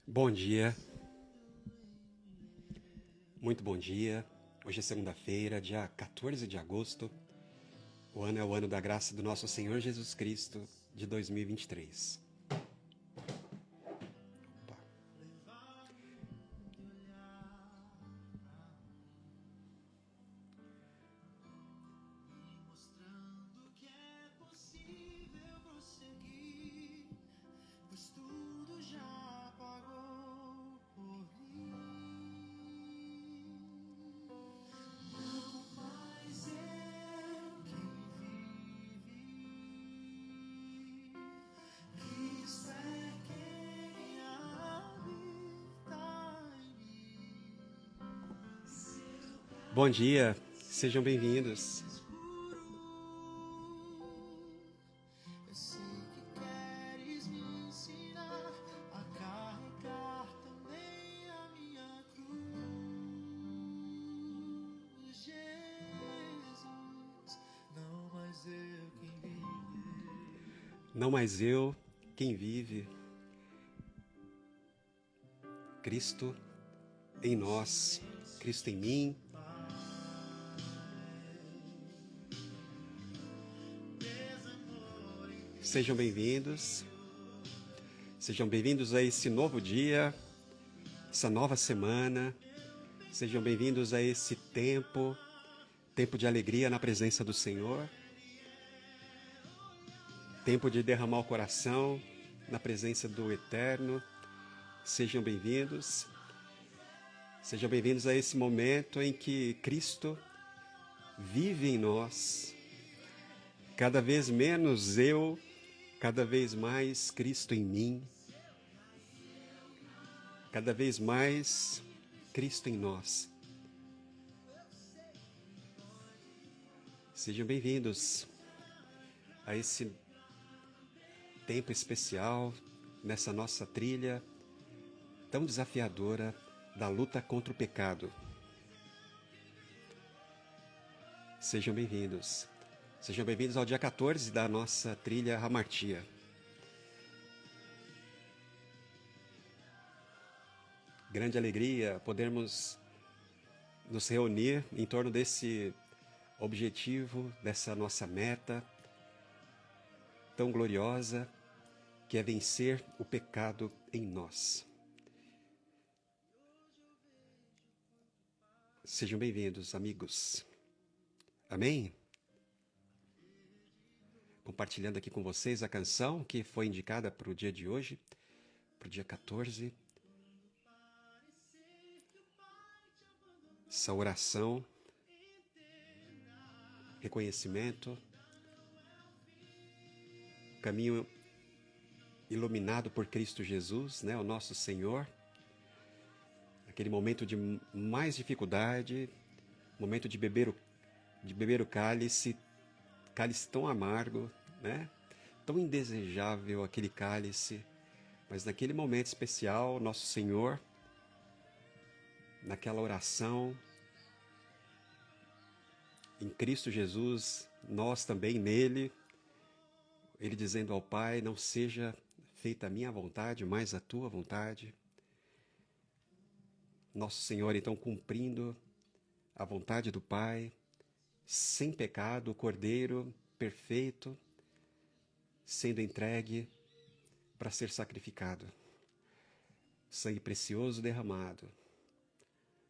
Bom dia, muito bom dia. Hoje é segunda-feira, dia 14 de agosto. O ano é o ano da graça do nosso Senhor Jesus Cristo de 2023. Opa. Bom dia, sejam bem-vindos. Não mais eu, quem vive, Cristo em nós, Cristo em mim. Sejam bem-vindos. Sejam bem-vindos a esse novo dia, essa nova semana. Sejam bem-vindos a esse tempo de alegria na presença do Senhor. Tempo de derramar o coração na presença do Eterno. Sejam bem-vindos. Sejam bem-vindos a esse momento em que Cristo vive em nós. Cada vez menos eu, cada vez mais Cristo em mim. Cada vez mais Cristo em nós. Sejam bem-vindos a esse tempo especial nessa nossa trilha tão desafiadora da luta contra o pecado. Sejam bem-vindos. Sejam bem-vindos ao dia 14 da nossa trilha Hamartia. Grande alegria podermos nos reunir em torno desse objetivo, dessa nossa meta tão gloriosa, que é vencer o pecado em nós. Sejam bem-vindos, amigos. Amém? Compartilhando aqui com vocês a canção que foi indicada para o dia de hoje, para o dia 14. Essa oração, reconhecimento, caminho iluminado por Cristo Jesus, né, o nosso Senhor. Aquele momento de mais dificuldade, momento de beber o cálice tão amargo, né? Tão indesejável aquele cálice, mas naquele momento especial, nosso Senhor, naquela oração, em Cristo Jesus, nós também nele, ele dizendo ao Pai, não seja feita a minha vontade, mas a tua vontade. Nosso Senhor, então, cumprindo a vontade do Pai, sem pecado, o Cordeiro perfeito, sendo entregue para ser sacrificado. Sangue precioso derramado,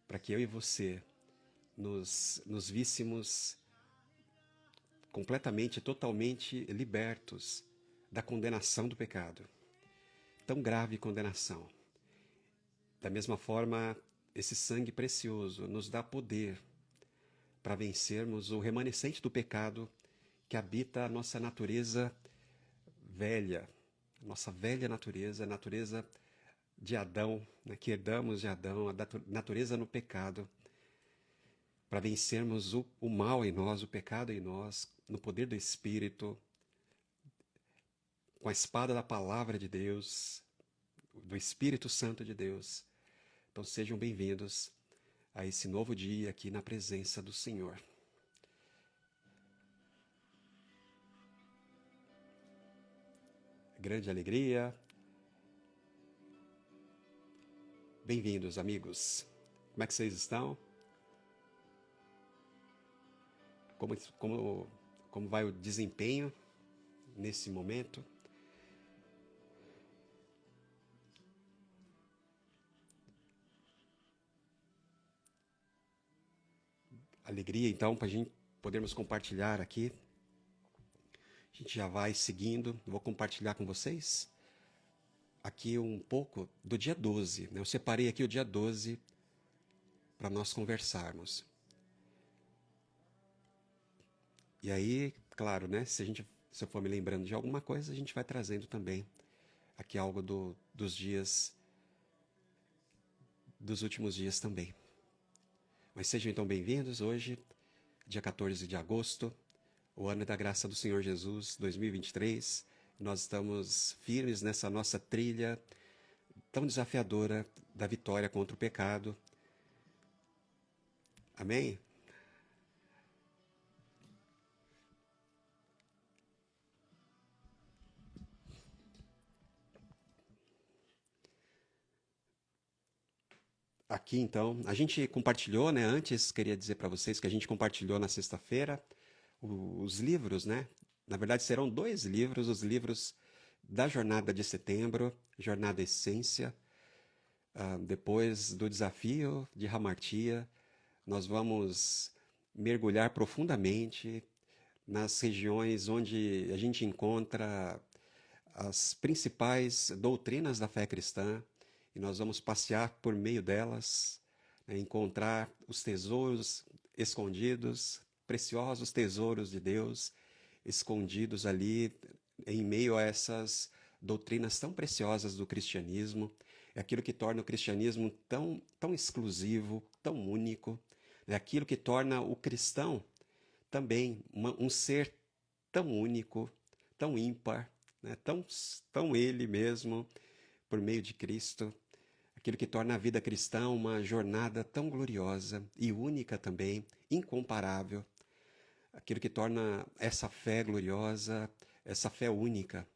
para que eu e você nos víssemos completamente, totalmente libertos da condenação do pecado. Tão grave condenação. Da mesma forma, esse sangue precioso nos dá poder para vencermos o remanescente do pecado que habita a nossa natureza velha, nossa velha natureza, a natureza de Adão, né, que herdamos de Adão, a natureza no pecado, para vencermos o mal em nós, o pecado em nós, no poder do Espírito, com a espada da palavra de Deus, do Espírito Santo de Deus. Então sejam bem-vindos a esse novo dia aqui na presença do Senhor. Grande alegria Bem-vindos, amigos. Como é que vocês estão? Como, como, como vai o desempenho nesse momento? Alegria, então, para a gente podermos compartilhar aqui. A gente já vai seguindo. Vou compartilhar com vocês aqui um pouco do dia 12, né? Eu separei aqui o dia 12 para nós conversarmos. E aí, claro, né? Se eu for me lembrando de alguma coisa, a gente vai trazendo também aqui algo dos dias, dos últimos dias também. Mas sejam então bem-vindos hoje, dia 14 de agosto, o ano da graça do Senhor Jesus, 2023. Nós estamos firmes nessa nossa trilha tão desafiadora da vitória contra o pecado. Amém? Aqui então, a gente compartilhou, né? Antes queria dizer para vocês que a gente compartilhou na sexta-feira os livros, né? Na verdade serão dois livros, os livros da Jornada de Setembro, Jornada Essência. Depois do desafio de Hamartia, nós vamos mergulhar profundamente nas regiões onde a gente encontra as principais doutrinas da fé cristã e nós vamos passear por meio delas, né, encontrar os tesouros escondidos, preciosos tesouros de Deus escondidos ali em meio a essas doutrinas tão preciosas do cristianismo. É aquilo que torna o cristianismo tão exclusivo, tão único. É aquilo que torna o cristão também um ser tão único, tão ímpar, né? tão ele mesmo, por meio de Cristo. Aquilo que torna a vida cristã uma jornada tão gloriosa e única também, incomparável. Aquilo que torna essa fé gloriosa, essa fé única,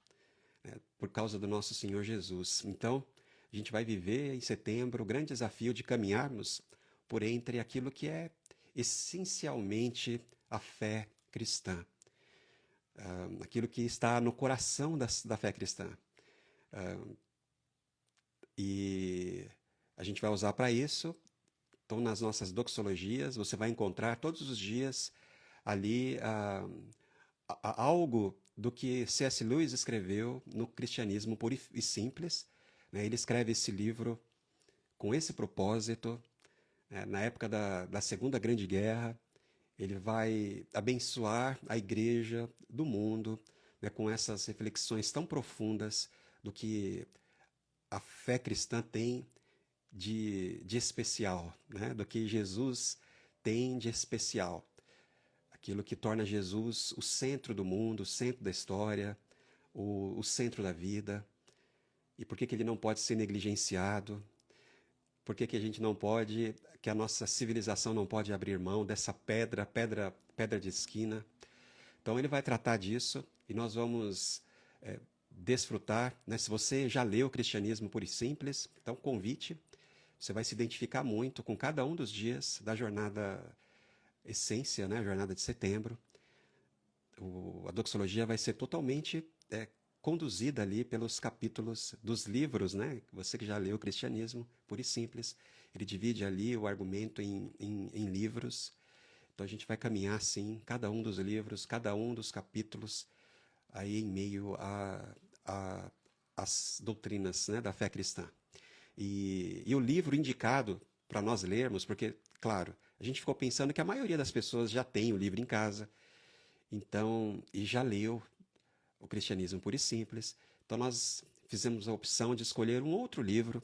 né? Por causa do nosso Senhor Jesus. Então, a gente vai viver em setembro o grande desafio de caminharmos por entre aquilo que é essencialmente a fé cristã, aquilo que está no coração da fé cristã. E a gente vai usar para isso. Então, nas nossas doxologias, você vai encontrar todos os dias ali algo do que C.S. Lewis escreveu no Cristianismo Puro e Simples. Né? Ele escreve esse livro com esse propósito. Né? Na época da Segunda Grande Guerra, ele vai abençoar a igreja do mundo, né? Com essas reflexões tão profundas do que a fé cristã tem de especial, né? Do que Jesus tem de especial. Aquilo que torna Jesus o centro do mundo, o centro da história, o centro da vida. E por que que ele não pode ser negligenciado? Por que que a gente não pode, que a nossa civilização não pode abrir mão dessa pedra de esquina? Então ele vai tratar disso e nós vamos desfrutar, né? Se você já leu o Cristianismo Puro e Simples, então convite. Você vai se identificar muito com cada um dos dias da jornada Essência, né? Jornada de Setembro. A doxologia vai ser totalmente conduzida ali pelos capítulos dos livros, né? Você que já leu o Cristianismo Puro e Simples, ele divide ali o argumento em livros. Então a gente vai caminhar assim, cada um dos livros, cada um dos capítulos, aí em meio às doutrinas, né, da fé cristã. E o livro indicado para nós lermos, porque, claro, a gente ficou pensando que a maioria das pessoas já tem o livro em casa, então, e já leu o Cristianismo Puro e Simples. Então nós fizemos a opção de escolher um outro livro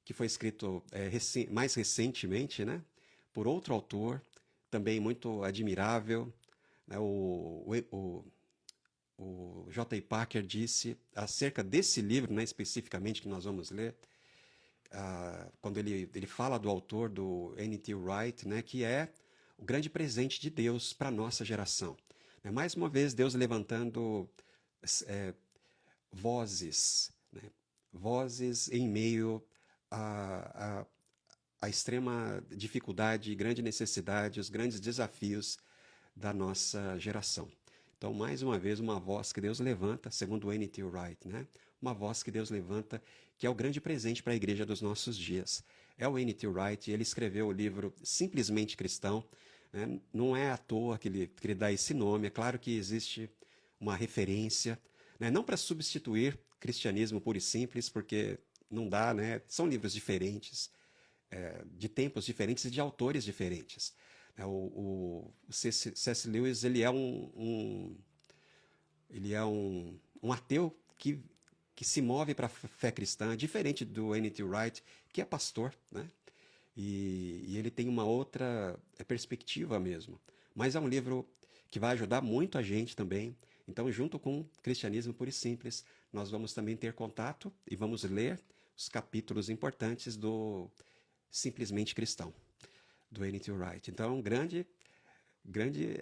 que foi escrito mais recentemente, né, por outro autor, também muito admirável, né, o J. Packer disse acerca desse livro, né, especificamente que nós vamos ler, quando ele fala do autor, do N.T. Wright, né, que é o grande presente de Deus para a nossa geração. Mais uma vez, Deus levantando vozes, né, vozes em meio a, a, a extrema dificuldade e grande necessidade, os grandes desafios da nossa geração. Então, mais uma vez, uma voz que Deus levanta, segundo N.T. Wright, né? Uma voz que Deus levanta, que é o grande presente para a igreja dos nossos dias. É o N.T. Wright, ele escreveu o livro Simplesmente Cristão, né? Não é à toa que ele dá esse nome, é claro que existe uma referência, né? Não para substituir cristianismo puro e simples, porque não dá, né? São livros diferentes, de tempos diferentes e de autores diferentes. O C.S. Lewis ele é um ateu que se move para a fé cristã, diferente do N.T. Wright, que é pastor, né? E ele tem uma outra perspectiva mesmo. Mas é um livro que vai ajudar muito a gente também. Então, junto com Cristianismo Puro e Simples, nós vamos também ter contato e vamos ler os capítulos importantes do Simplesmente Cristão, do N.T. Wright. Então, grande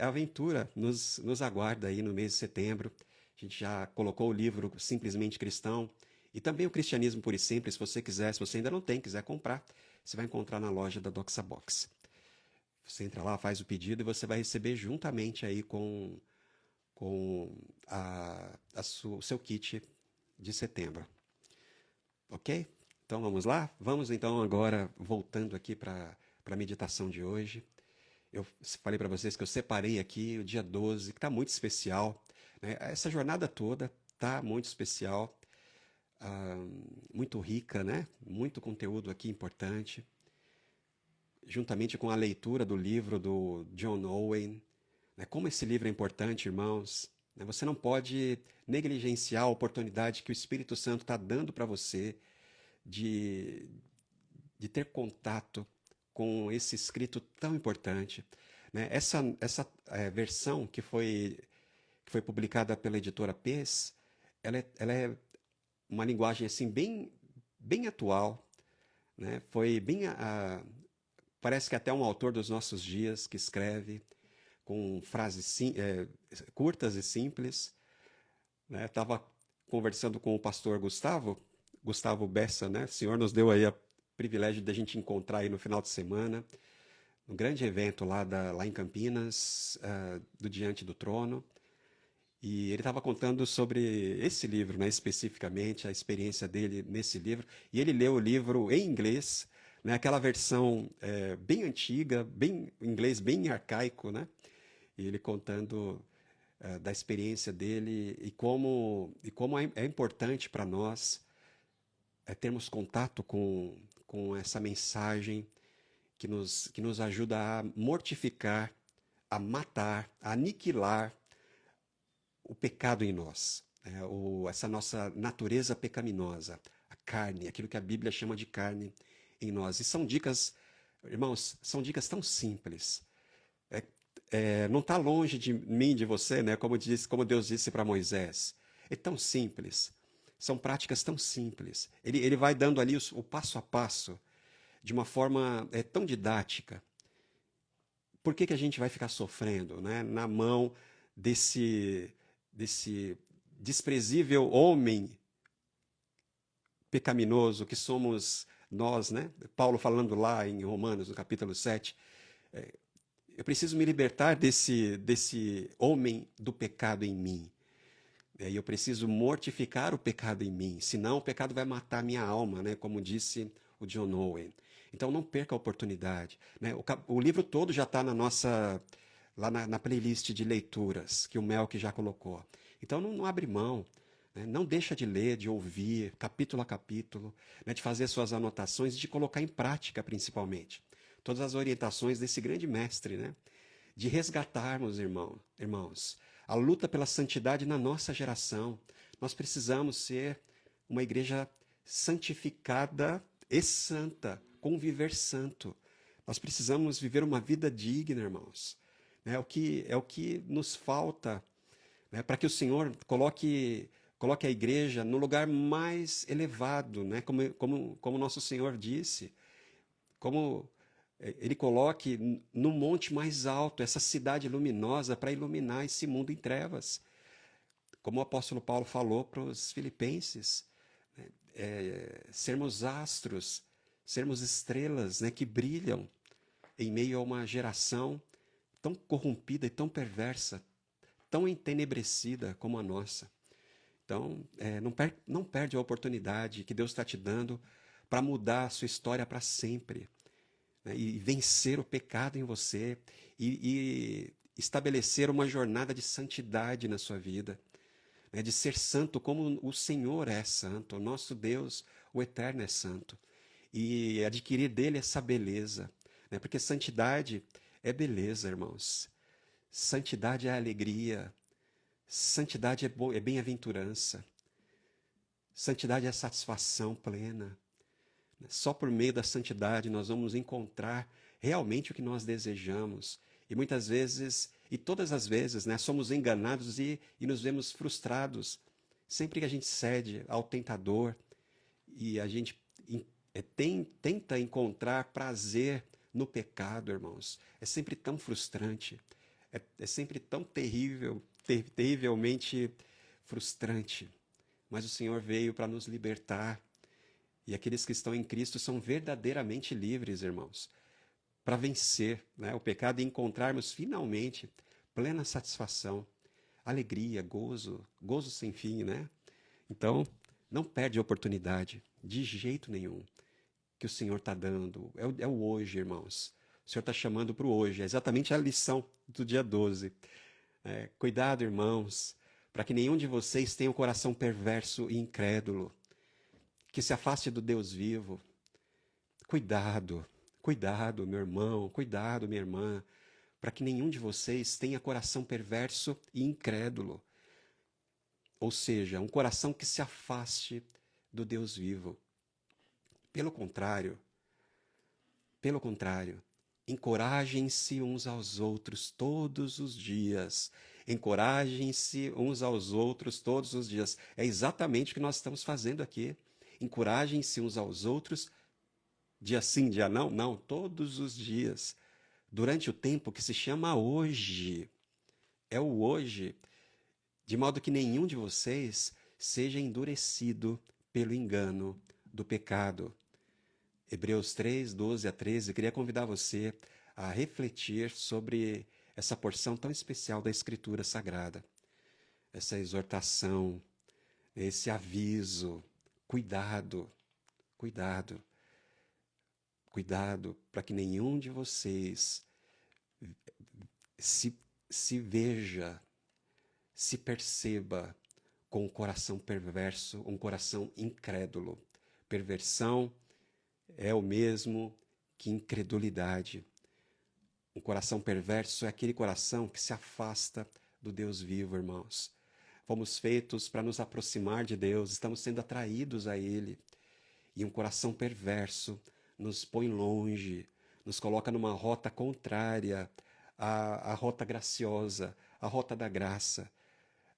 aventura nos aguarda aí no mês de setembro. A gente já colocou o livro Simplesmente Cristão e também o Cristianismo Puro e Simples, se você quiser, se você ainda não tem, quiser comprar, você vai encontrar na loja da Doxabox. Você entra lá, faz o pedido e você vai receber juntamente aí com o seu kit de setembro. Ok? Então vamos lá? Vamos então agora, voltando aqui para a meditação de hoje. Eu falei para vocês que eu separei aqui o dia 12, que está muito especial, né? Essa jornada toda está muito especial, ah, muito rica, né? Muito conteúdo aqui importante, juntamente com a leitura do livro do John Owen, né? Como esse livro é importante, irmãos, né? Você não pode negligenciar a oportunidade que o Espírito Santo está dando para você de, de ter contato com esse escrito tão importante, né? Essa versão que foi publicada pela editora Pes, ela é uma linguagem assim bem atual, né? Foi bem parece que até um autor dos nossos dias que escreve com frases curtas e simples, né? Estava conversando com o pastor Gustavo Bessa, né? O Senhor nos deu aí o privilégio de a gente encontrar aí no final de semana, um grande evento lá em Campinas, do Diante do Trono. E ele estava contando sobre esse livro, né, especificamente, a experiência dele nesse livro. E ele leu o livro em inglês, né, aquela versão bem antiga, bem inglês bem arcaico, né? E ele contando da experiência dele e como é importante para nós termos contato com essa mensagem que nos ajuda a mortificar, a matar, a aniquilar o pecado em nós, né? Essa nossa natureza pecaminosa, a carne, aquilo que a Bíblia chama de carne em nós. E são dicas, irmãos, são dicas tão simples. Não está longe de mim, de você, né? Como Deus disse para Moisés. É tão simples. São práticas tão simples. Ele vai dando ali o passo a passo de uma forma tão didática. Por que a gente vai ficar sofrendo, né, na mão desse desprezível homem pecaminoso que somos nós, né? Paulo falando lá em Romanos, no capítulo 7, eu preciso me libertar desse homem do pecado em mim. E eu preciso mortificar o pecado em mim, senão o pecado vai matar minha alma, né? Como disse o John Owen. Então não perca a oportunidade, né? O livro todo já está lá na playlist de leituras que o Melk já colocou. Então não abre mão, né? Não deixa de ler, de ouvir, capítulo a capítulo, né? De fazer suas anotações e de colocar em prática, principalmente. Todas as orientações desse grande mestre, né? De resgatarmos, irmãos, a luta pela santidade na nossa geração. Nós precisamos ser uma igreja santificada e santa, com viver santo. Nós precisamos viver uma vida digna, irmãos. É o que nos falta, né, para que o Senhor coloque a igreja no lugar mais elevado, né, como nosso Senhor disse, como ele coloque no monte mais alto essa cidade luminosa para iluminar esse mundo em trevas. Como o apóstolo Paulo falou para os filipenses, né, sermos astros sermos estrelas, né, que brilham em meio a uma geração tão corrompida e tão perversa, tão entenebrecida como a nossa. Então, não perde a oportunidade que Deus está te dando para mudar a sua história para sempre, né, e vencer o pecado em você e estabelecer uma jornada de santidade na sua vida, né, de ser santo como o Senhor é santo, o nosso Deus, o Eterno é santo, e adquirir dele essa beleza, né, porque santidade é beleza, irmãos. Santidade é alegria, santidade é bem-aventurança, santidade é satisfação plena. Só por meio da santidade nós vamos encontrar realmente o que nós desejamos. E muitas vezes, e todas as vezes, né, somos enganados e nos vemos frustrados. Sempre que a gente cede ao tentador e a gente tenta encontrar prazer no pecado, irmãos, é sempre tão frustrante. É sempre tão terrivelmente frustrante. Mas o Senhor veio para nos libertar. E aqueles que estão em Cristo são verdadeiramente livres, irmãos, para vencer, né, o pecado e encontrarmos finalmente plena satisfação, alegria, gozo sem fim, né? Então, não perde a oportunidade, de jeito nenhum, que o Senhor está dando. É o hoje, irmãos. O Senhor está chamando para o hoje. É exatamente a lição do dia 12. Cuidado, irmãos, para que nenhum de vocês tenha um coração perverso e incrédulo, que se afaste do Deus vivo. Cuidado, cuidado, meu irmão, cuidado, minha irmã, para que nenhum de vocês tenha coração perverso e incrédulo. Ou seja, um coração que se afaste do Deus vivo. Pelo contrário, encorajem-se uns aos outros todos os dias. Encorajem-se uns aos outros todos os dias. É exatamente o que nós estamos fazendo aqui. Encorajem-se uns aos outros, dia sim, dia não? Não, todos os dias. Durante o tempo que se chama hoje. É o hoje. De modo que nenhum de vocês seja endurecido pelo engano do pecado. Hebreus 3, 12 a 13, eu queria convidar você a refletir sobre essa porção tão especial da Escritura Sagrada, essa exortação, esse aviso, cuidado, cuidado, cuidado, para que nenhum de vocês se, se veja, se perceba com um coração perverso, um coração incrédulo. Perversão é o mesmo que incredulidade. Um coração perverso é aquele coração que se afasta do Deus vivo, irmãos. Fomos feitos para nos aproximar de Deus, estamos sendo atraídos a Ele. E um coração perverso nos põe longe, nos coloca numa rota contrária à rota graciosa, à rota da graça.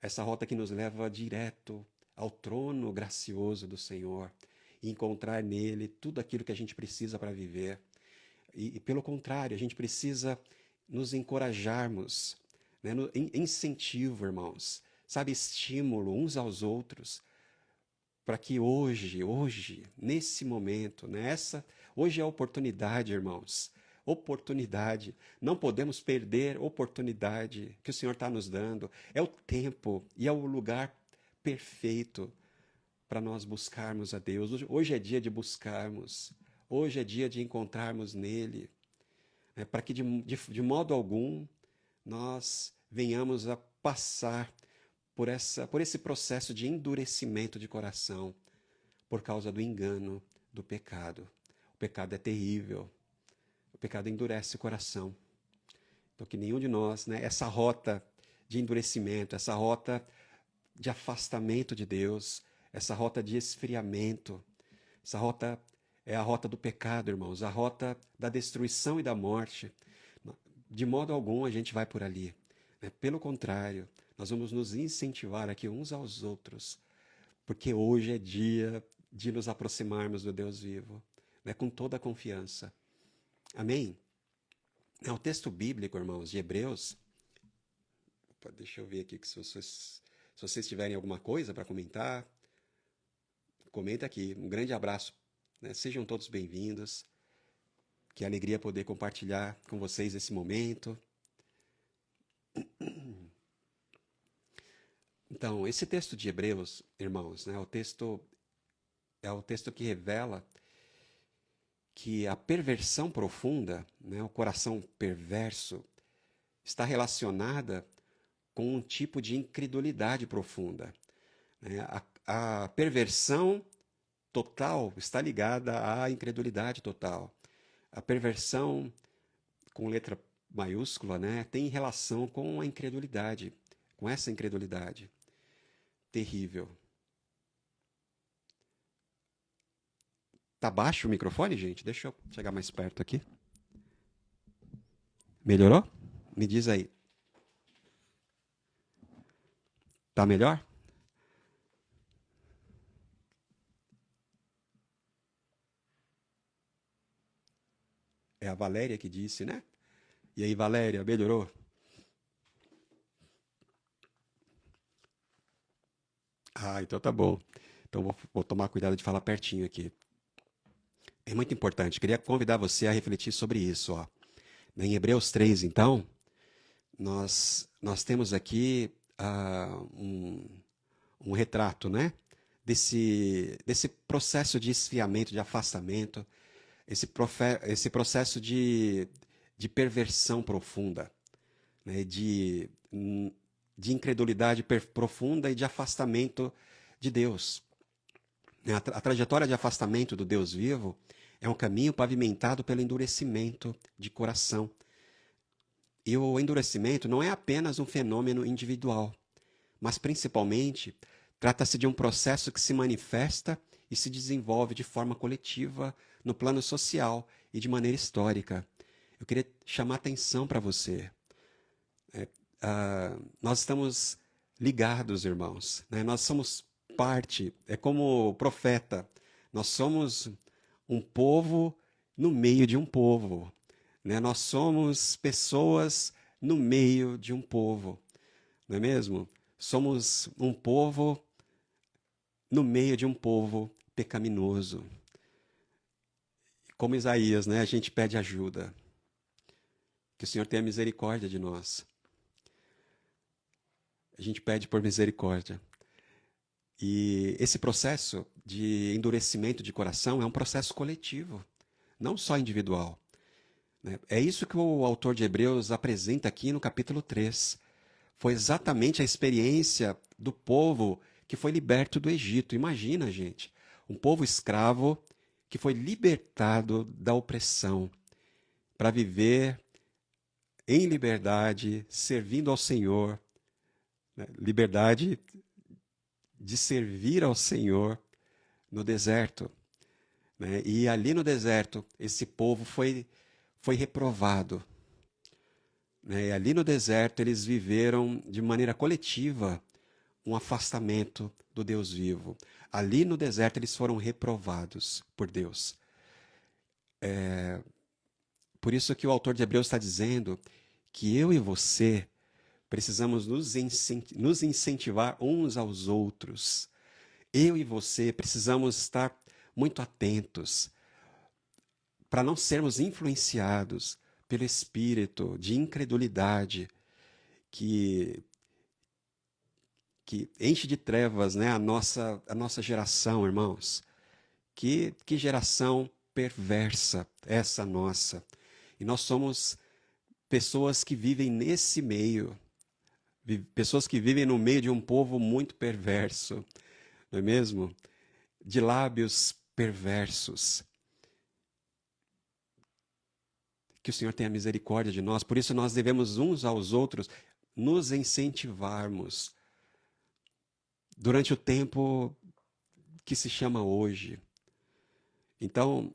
Essa rota que nos leva direto ao trono gracioso do Senhor e encontrar nele tudo aquilo que a gente precisa para viver. E pelo contrário, a gente precisa nos encorajarmos, né? Incentivo, irmãos, sabe, estímulo uns aos outros, para que hoje, nesse momento, hoje é a oportunidade, irmãos, oportunidade, não podemos perder oportunidade que o Senhor está nos dando, é o tempo e é o lugar perfeito para nós buscarmos a Deus. Hoje é dia de buscarmos, hoje é dia de encontrarmos nele, né, para que de modo algum nós venhamos a passar por esse processo de endurecimento de coração por causa do engano do pecado. O pecado é terrível, o pecado endurece o coração. Então que nenhum de nós, né, essa rota de endurecimento, essa rota de afastamento de Deus, essa rota de esfriamento, essa rota é a rota do pecado, irmãos, a rota da destruição e da morte. De modo algum a gente vai por ali, né? Pelo contrário, nós vamos nos incentivar aqui uns aos outros, porque hoje é dia de nos aproximarmos do Deus vivo, né? Com toda a confiança. Amém? O texto bíblico, irmãos, de Hebreus, deixa eu ver aqui que se vocês tiverem alguma coisa para comentar, comenta aqui. Um grande abraço, né? Sejam todos bem-vindos. Que alegria poder compartilhar com vocês esse momento. Então, esse texto de Hebreus, irmãos, né, é o texto que revela que a perversão profunda, né, o coração perverso, está relacionada com um tipo de incredulidade profunda, né? A perversão total está ligada à incredulidade total. A perversão, com letra maiúscula, né, tem relação com a incredulidade, com essa incredulidade terrível. Tá baixo o microfone, gente? Deixa eu chegar mais perto aqui. Melhorou? Me diz aí. Tá melhor? É a Valéria que disse, né? E aí, Valéria, melhorou? Ah, então tá bom. Então vou tomar cuidado de falar pertinho aqui. É muito importante. Queria convidar você a refletir sobre isso, ó. Em Hebreus 3, então, nós temos aqui um retrato, né? Desse processo de esfriamento, de afastamento, esse processo de perversão profunda, né? De incredulidade profunda e de afastamento de Deus. A trajetória de afastamento do Deus vivo é um caminho pavimentado pelo endurecimento de coração. E o endurecimento não é apenas um fenômeno individual, mas principalmente trata-se de um processo que se manifesta e se desenvolve de forma coletiva no plano social e de maneira histórica. Eu queria chamar a atenção para você. Nós estamos ligados, irmãos, né? Nós somos parte, é como profeta, nós somos um povo no meio de um povo, né? Nós somos pessoas no meio de um povo, não é mesmo? Somos um povo no meio de um povo pecaminoso. Como Isaías, né? A gente pede ajuda. Que o Senhor tenha misericórdia de nós. A gente pede por misericórdia. E esse processo de endurecimento de coração é um processo coletivo, não só individual, né? É isso que o autor de Hebreus apresenta aqui no capítulo 3. Foi exatamente a experiência do povo que foi liberto do Egito. Imagina, gente, um povo escravo que foi libertado da opressão para viver em liberdade, servindo ao Senhor, né? Liberdade de servir ao Senhor no deserto, né? E ali no deserto, esse povo foi reprovado, né? E ali no deserto, eles viveram de maneira coletiva um afastamento do Deus vivo. Ali no deserto, eles foram reprovados por Deus. Por isso que o autor de Hebreus está dizendo que eu e você precisamos nos incentivar uns aos outros. Eu e você precisamos estar muito atentos para não sermos influenciados pelo espírito de incredulidade que, que enche de trevas, né, a nossa geração, irmãos. Que geração perversa essa nossa. E nós somos pessoas que vivem nesse meio, pessoas que vivem no meio de um povo muito perverso, não é mesmo? De lábios perversos. Que o Senhor tenha misericórdia de nós, por isso nós devemos uns aos outros nos incentivarmos durante o tempo que se chama hoje. Então,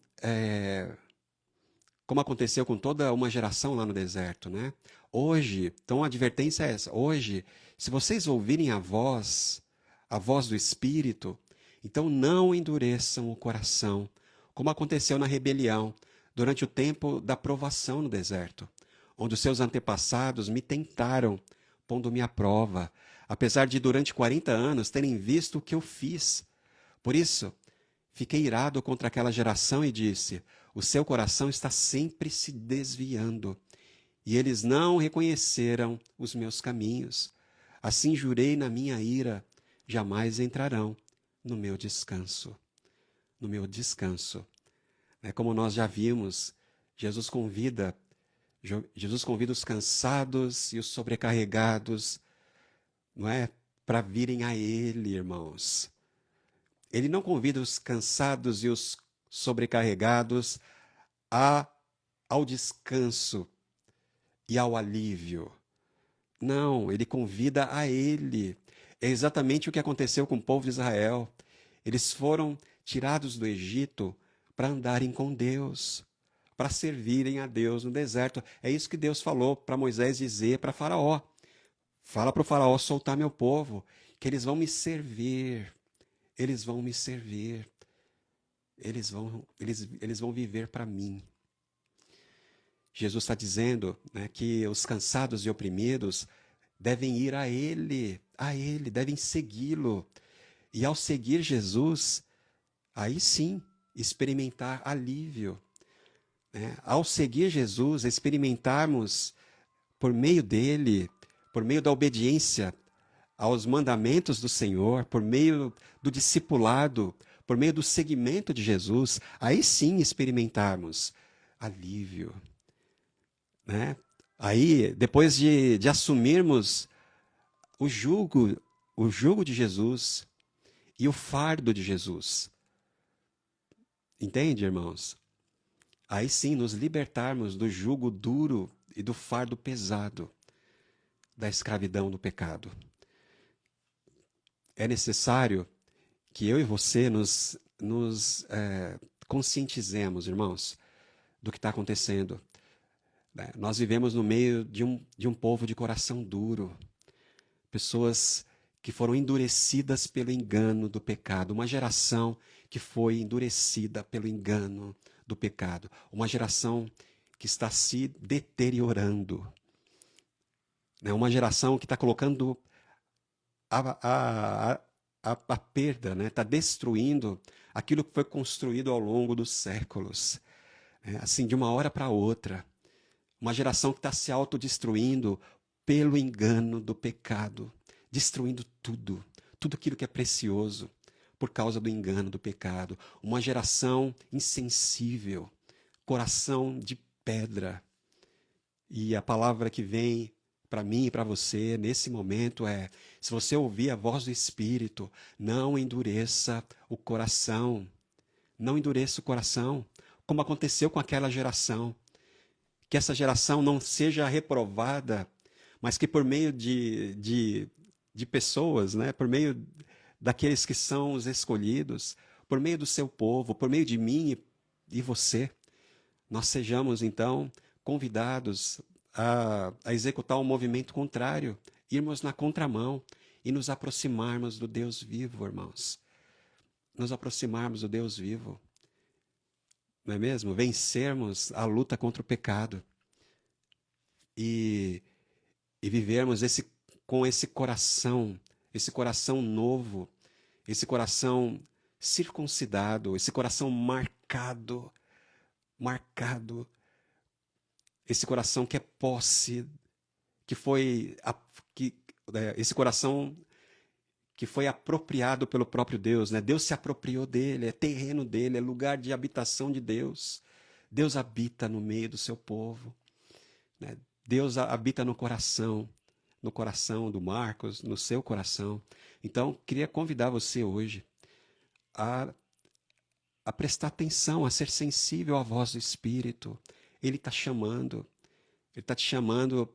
como aconteceu com toda uma geração lá no deserto, né? Hoje, então a advertência é essa, hoje, se vocês ouvirem a voz do Espírito, então não endureçam o coração, como aconteceu na rebelião, durante o tempo da provação no deserto, onde os seus antepassados me tentaram, pondo-me à prova, apesar de durante 40 anos terem visto o que eu fiz. Por isso, Fiquei irado contra aquela geração e disse: o seu coração está sempre se desviando, e eles não reconheceram os meus caminhos. Assim jurei na minha ira: jamais entrarão no meu descanso. No meu descanso. Como nós já vimos, Jesus convida, Jesus convida os cansados e os sobrecarregados, não é, para virem a Ele, irmãos. Ele não convida os cansados e os sobrecarregados ao descanso e ao alívio. Não, ele convida a Ele. É exatamente o que aconteceu com o povo de Israel. Eles foram tirados do Egito para andarem com Deus, para servirem a Deus no deserto. É isso que Deus falou para Moisés dizer para Faraó. Fala para o Faraó soltar meu povo, que eles vão me servir. Eles vão me servir. Eles vão viver para mim. Jesus está dizendo, né, que os cansados e oprimidos devem ir a Ele, devem segui-lo. E ao seguir Jesus, aí sim, experimentar alívio. Né? Ao seguir Jesus, experimentarmos por meio dele, por meio da obediência aos mandamentos do Senhor, por meio do discipulado, por meio do seguimento de Jesus, aí sim experimentarmos alívio. Né? Aí, depois de assumirmos o jugo de Jesus e o fardo de Jesus. Entende, irmãos? Aí sim nos libertarmos do jugo duro e do fardo pesado da escravidão do pecado. É necessário que eu e você nos conscientizemos, irmãos, do que está acontecendo. Nós vivemos no meio de um povo de coração duro, pessoas que foram endurecidas pelo engano do pecado, uma geração que foi endurecida pelo engano do pecado, uma geração que está se deteriorando, uma geração que está colocando a perda, está destruindo aquilo que foi construído ao longo dos séculos, assim, de uma hora para outra. Uma geração que está se autodestruindo pelo engano do pecado, destruindo tudo aquilo que é precioso, por causa do engano do pecado. Uma geração insensível, coração de pedra. E a palavra que vem para mim e para você nesse momento é: se você ouvir a voz do Espírito, não endureça o coração. Não endureça o coração, como aconteceu com aquela geração. Que essa geração não seja reprovada, mas que por meio de pessoas, por meio daqueles que são os escolhidos, por meio do seu povo, por meio de mim e você, nós sejamos então convidados a executar um movimento contrário, irmos na contramão e nos aproximarmos do Deus vivo, irmãos. Nos aproximarmos do Deus vivo. Não é mesmo? Vencermos a luta contra o pecado e vivermos com esse coração novo, esse coração circuncidado, esse coração marcado, esse coração que é posse, esse coração que foi apropriado pelo próprio Deus, né? Deus se apropriou dele, é terreno dele, é lugar de habitação de Deus. Deus habita no meio do seu povo, né? Deus habita no coração do Marcos, no seu coração. Então, queria convidar você hoje a prestar atenção, a ser sensível à voz do Espírito. Ele está chamando, ele está te chamando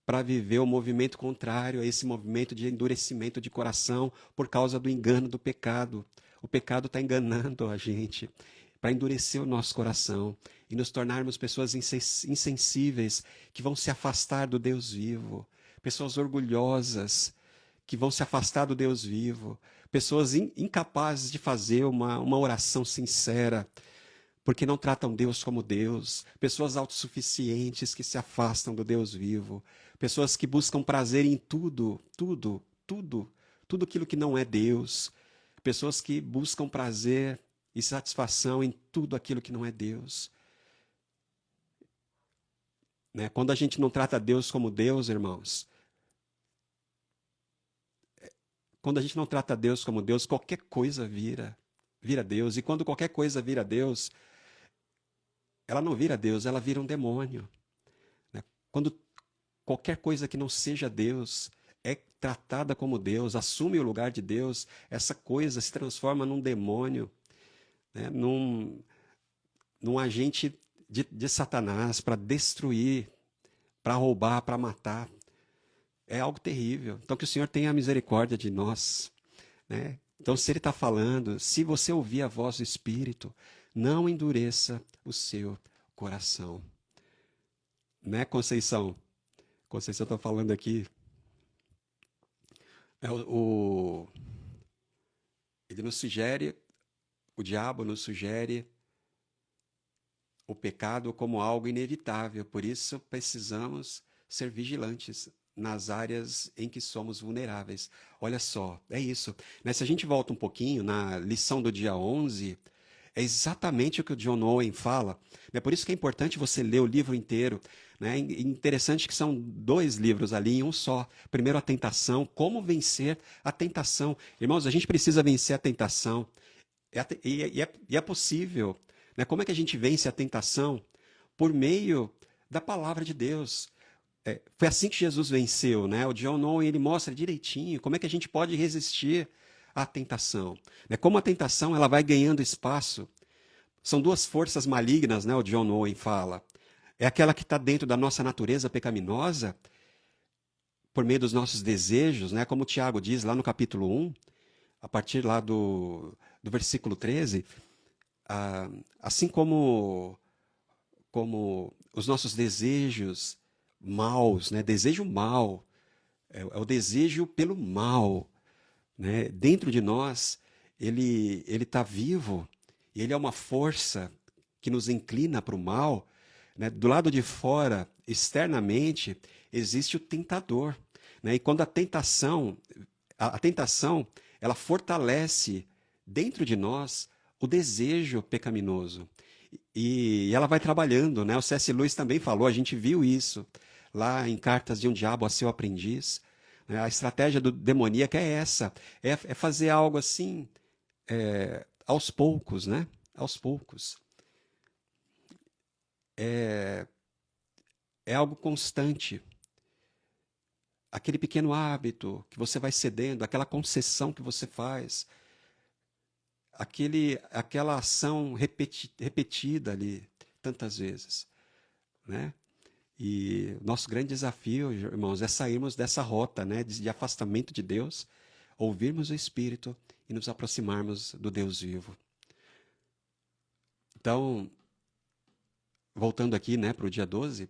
para viver o movimento contrário a esse movimento de endurecimento de coração por causa do engano do pecado. O pecado está enganando a gente para endurecer o nosso coração e nos tornarmos pessoas insensíveis que vão se afastar do Deus vivo, pessoas orgulhosas que vão se afastar do Deus vivo, pessoas incapazes de fazer uma oração sincera, porque não tratam Deus como Deus, pessoas autossuficientes que se afastam do Deus vivo, pessoas que buscam prazer em tudo aquilo que não é Deus, pessoas que buscam prazer e satisfação em tudo aquilo que não é Deus. Né? Quando a gente não trata Deus como Deus, irmãos, quando a gente não trata Deus como Deus, qualquer coisa vira Deus. E quando qualquer coisa vira Deus, ela não vira Deus, ela vira um demônio. Né? Quando qualquer coisa que não seja Deus é tratada como Deus, assume o lugar de Deus, essa coisa se transforma num demônio, né? num agente de Satanás para destruir, para roubar, para matar. É algo terrível. Então, que o Senhor tenha misericórdia de nós. Né? Então, se Ele está falando, se você ouvir a voz do Espírito, não endureça o seu coração. Né, Conceição? Conceição está falando aqui. Ele nos sugere, o diabo nos sugere o pecado como algo inevitável. Por isso, precisamos ser vigilantes nas áreas em que somos vulneráveis. Olha só, é isso. Né? Se a gente volta um pouquinho na lição do dia 11, é exatamente o que o John Owen fala. É por isso que é importante você ler o livro inteiro. Né? Interessante que são 2 livros ali em um só. Primeiro, a tentação, como vencer a tentação. Irmãos, a gente precisa vencer a tentação. E é possível. Né? Como é que a gente vence a tentação? Por meio da palavra de Deus. Foi assim que Jesus venceu, né? O John Owen, ele mostra direitinho como é que a gente pode resistir à tentação. Né? Como a tentação ela vai ganhando espaço. São 2 forças malignas, né? O John Owen fala. É aquela que está dentro da nossa natureza pecaminosa, por meio dos nossos desejos, né? Como o Tiago diz lá no capítulo 1, a partir lá do versículo 13, assim como os nossos desejos maus, né? Desejo mal, é o desejo pelo mal, né? Dentro de nós, ele está vivo, e ele é uma força que nos inclina para o mal. Né? Do lado de fora, externamente, existe o tentador. Né? E quando a tentação, ela fortalece dentro de nós o desejo pecaminoso. E ela vai trabalhando, né? O C.S. Lewis também falou, a gente viu isso lá em Cartas de um Diabo a Seu Aprendiz. Né? A estratégia do demoníaco é essa, é fazer algo assim, aos poucos, né? Aos poucos. É algo constante. Aquele pequeno hábito que você vai cedendo, aquela concessão que você faz, aquela ação repetida ali tantas vezes, né? E nosso grande desafio, irmãos, é sairmos dessa rota, né, de afastamento de Deus, ouvirmos o Espírito e nos aproximarmos do Deus vivo. Então, voltando aqui, né, para o dia 12,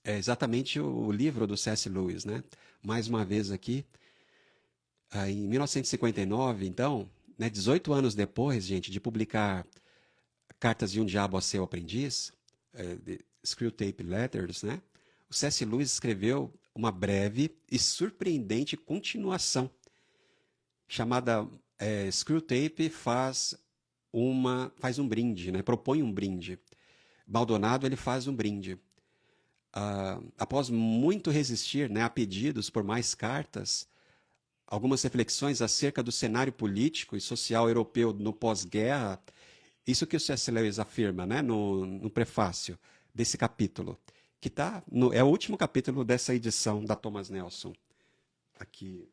é exatamente o livro do C.S. Lewis, né? Mais uma vez aqui, em 1959, então, né, 18 anos depois, gente, de publicar Cartas de um Diabo a Seu Aprendiz, Screwtape Letters, né? O C.S. Lewis escreveu uma breve e surpreendente continuação, chamada Screwtape faz um brinde, né? Propõe um brinde. Maldonado, ele faz um brinde. Após muito resistir, né, a pedidos por mais cartas, algumas reflexões acerca do cenário político e social europeu no pós-guerra, isso que o C.S. Lewis afirma, né, no prefácio desse capítulo, que é o último capítulo dessa edição da Thomas Nelson. Aqui.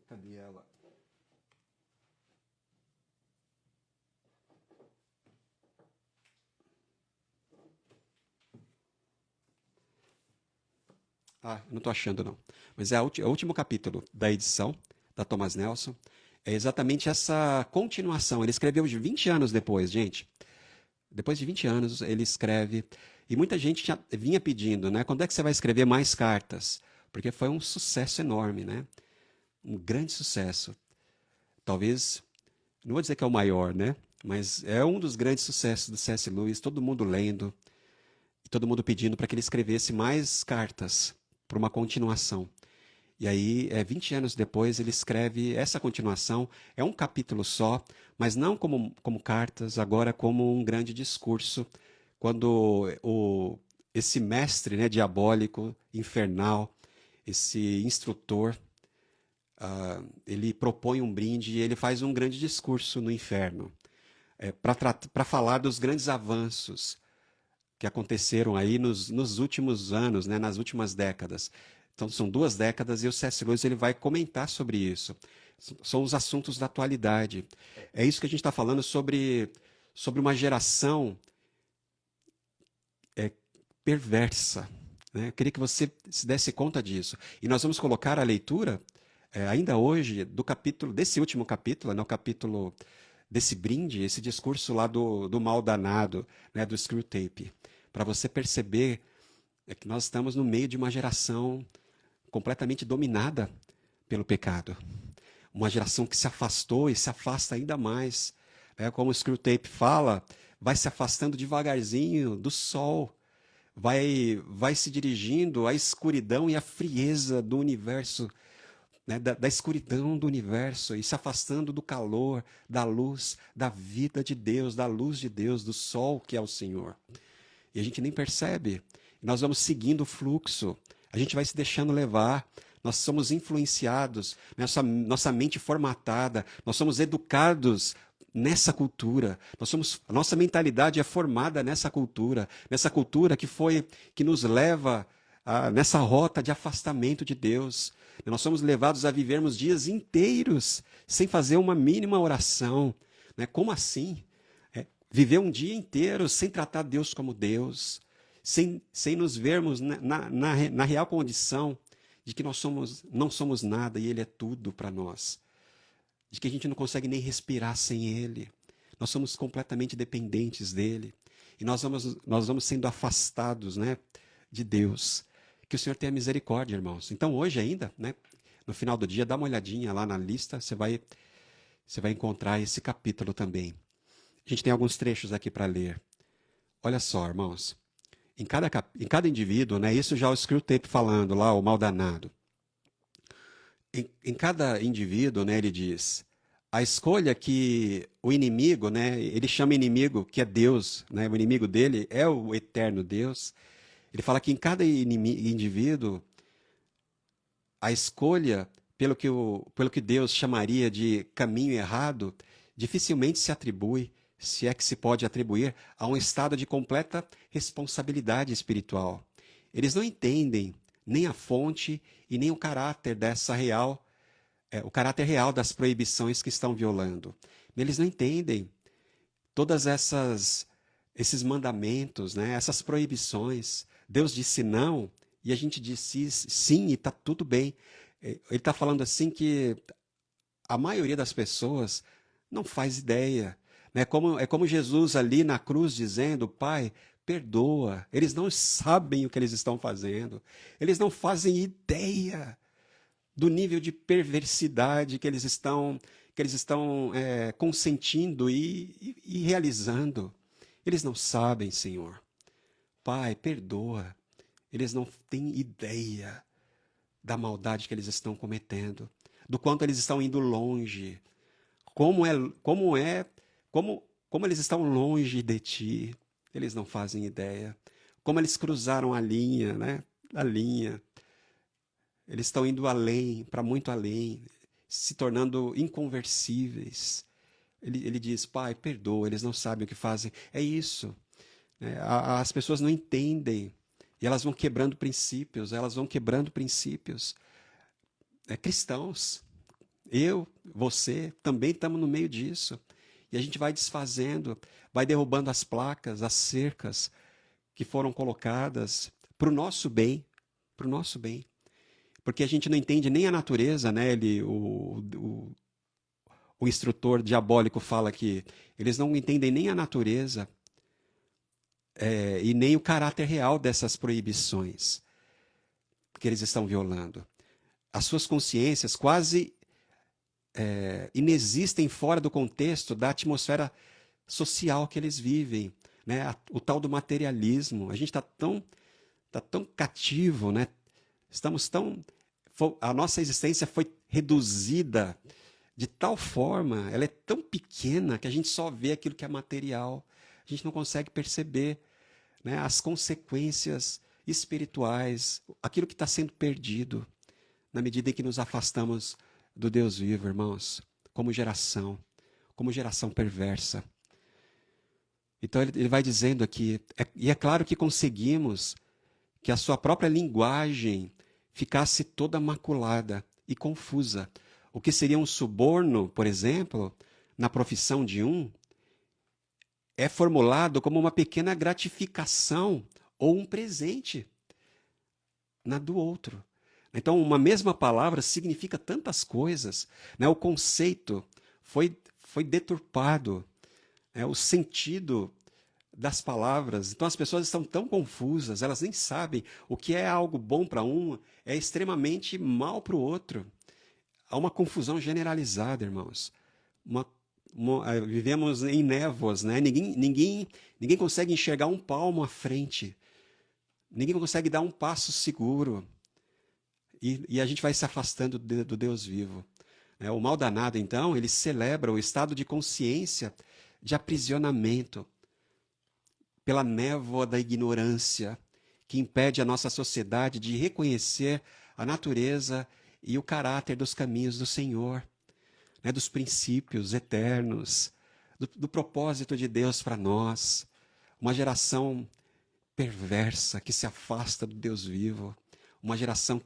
Cadê ela? Não estou achando, não. Mas é o último capítulo da edição da Thomas Nelson. É exatamente essa continuação. Ele escreveu 20 anos depois, gente. Depois de 20 anos, ele escreve. E muita gente vinha pedindo, né? Quando é que você vai escrever mais cartas? Porque foi um sucesso enorme, né? Um grande sucesso. Talvez, não vou dizer que é o maior, né? Mas é um dos grandes sucessos do C.S. Lewis. Todo mundo lendo. E todo mundo pedindo para que ele escrevesse mais cartas para uma continuação. E aí, 20 anos depois, ele escreve essa continuação. É um capítulo só, mas não como cartas, agora como um grande discurso, quando esse mestre, né, diabólico, infernal, esse instrutor, ele propõe um brinde e ele faz um grande discurso no inferno, para falar dos grandes avanços que aconteceram aí nos últimos anos, né, nas últimas décadas. Então, são 2 décadas e o C.S. Lewis ele vai comentar sobre isso. São os assuntos da atualidade. É isso que a gente está falando sobre uma geração perversa. Né? Eu queria que você se desse conta disso. E nós vamos colocar a leitura, ainda hoje, desse último capítulo, né, o capítulo desse brinde, esse discurso lá do mal danado, né, do Screwtape, para você perceber que nós estamos no meio de uma geração completamente dominada pelo pecado. Uma geração que se afastou e se afasta ainda mais. Né? Como o Screwtape fala, vai se afastando devagarzinho do sol, vai se dirigindo à escuridão e à frieza do universo, né? Da escuridão do universo e se afastando do calor, da luz, da vida de Deus, da luz de Deus, do sol que é o Senhor. E a gente nem percebe. Nós vamos seguindo o fluxo. A gente vai se deixando levar. Nós somos influenciados, nossa mente formatada, nós somos educados nessa cultura. A nossa mentalidade é formada nessa cultura que nos leva nessa rota de afastamento de Deus. Nós somos levados a vivermos dias inteiros sem fazer uma mínima oração. Né? Como assim? Viver um dia inteiro sem tratar Deus como Deus, sem nos vermos na real condição de que não somos nada e Ele é tudo para nós. De que a gente não consegue nem respirar sem Ele. Nós somos completamente dependentes dEle. E nós vamos sendo afastados, né, de Deus. Que o Senhor tenha misericórdia, irmãos. Então hoje ainda, né, no final do dia, dá uma olhadinha lá na lista, você vai encontrar esse capítulo também. A gente tem alguns trechos aqui para ler. Olha só, irmãos. Em cada indivíduo, né, isso já o Screwtape falando lá, o mal danado. Em cada indivíduo, né, ele diz, a escolha que o inimigo, né, ele chama inimigo que é Deus, né, o inimigo dele é o eterno Deus. Ele fala que em cada indivíduo, a escolha pelo que Deus chamaria de caminho errado, dificilmente se atribui, se é que se pode atribuir, a um estado de completa responsabilidade espiritual. Eles não entendem nem a fonte e nem o caráter o caráter real das proibições que estão violando. Eles não entendem todas esses mandamentos, né, essas proibições. Deus disse não e a gente disse sim e está tudo bem. Ele está falando assim que a maioria das pessoas não faz ideia. Né? É como Jesus ali na cruz dizendo, Pai, perdoa. Eles não sabem o que eles estão fazendo. Eles não fazem ideia do nível de perversidade que eles estão consentindo e realizando. Eles não sabem, Senhor. Pai, perdoa. Eles não têm ideia da maldade que eles estão cometendo, do quanto eles estão indo longe, como eles estão longe de ti. Eles não fazem ideia. Como eles cruzaram a linha, né? A linha. Eles estão indo além, para muito além, se tornando inconversíveis. Ele diz, Pai, perdoa, eles não sabem o que fazem. É isso. Né? As pessoas não entendem. E elas vão quebrando princípios, cristãos. Eu, você, também estamos no meio disso. E a gente vai desfazendo, vai derrubando as placas, as cercas que foram colocadas para o nosso bem, para o nosso bem. Porque a gente não entende nem a natureza, né? O instrutor diabólico fala que eles não entendem nem a natureza e nem o caráter real dessas proibições que eles estão violando. As suas consciências quase inexistem fora do contexto da atmosfera social que eles vivem, né? O tal do materialismo. A gente está tão cativo, né? Estamos tão a nossa existência foi reduzida de tal forma, ela é tão pequena que a gente só vê aquilo que é material. A gente não consegue perceber, né, as consequências espirituais, aquilo que está sendo perdido, na medida em que nos afastamos do Deus vivo, irmãos, como geração perversa. Então ele vai dizendo aqui, e é claro que conseguimos que a sua própria linguagem ficasse toda maculada e confusa. O que seria um suborno, por exemplo, na profissão de um, é formulado como uma pequena gratificação ou um presente na do outro. Então, uma mesma palavra significa tantas coisas, né? O conceito foi deturpado, né? O sentido das palavras. Então, as pessoas estão tão confusas, elas nem sabem o que é algo bom para um, é extremamente mal para o outro. Há uma confusão generalizada, irmãos. Vivemos em névoas, né? Ninguém consegue enxergar um palmo à frente. Ninguém consegue dar um passo seguro. E a gente vai se afastando do Deus vivo. O mal danado, então, ele celebra o estado de consciência de aprisionamento pela névoa da ignorância que impede a nossa sociedade de reconhecer a natureza e o caráter dos caminhos do Senhor, né, dos princípios eternos, do propósito de Deus para nós. Uma geração perversa que se afasta do Deus vivo, uma geração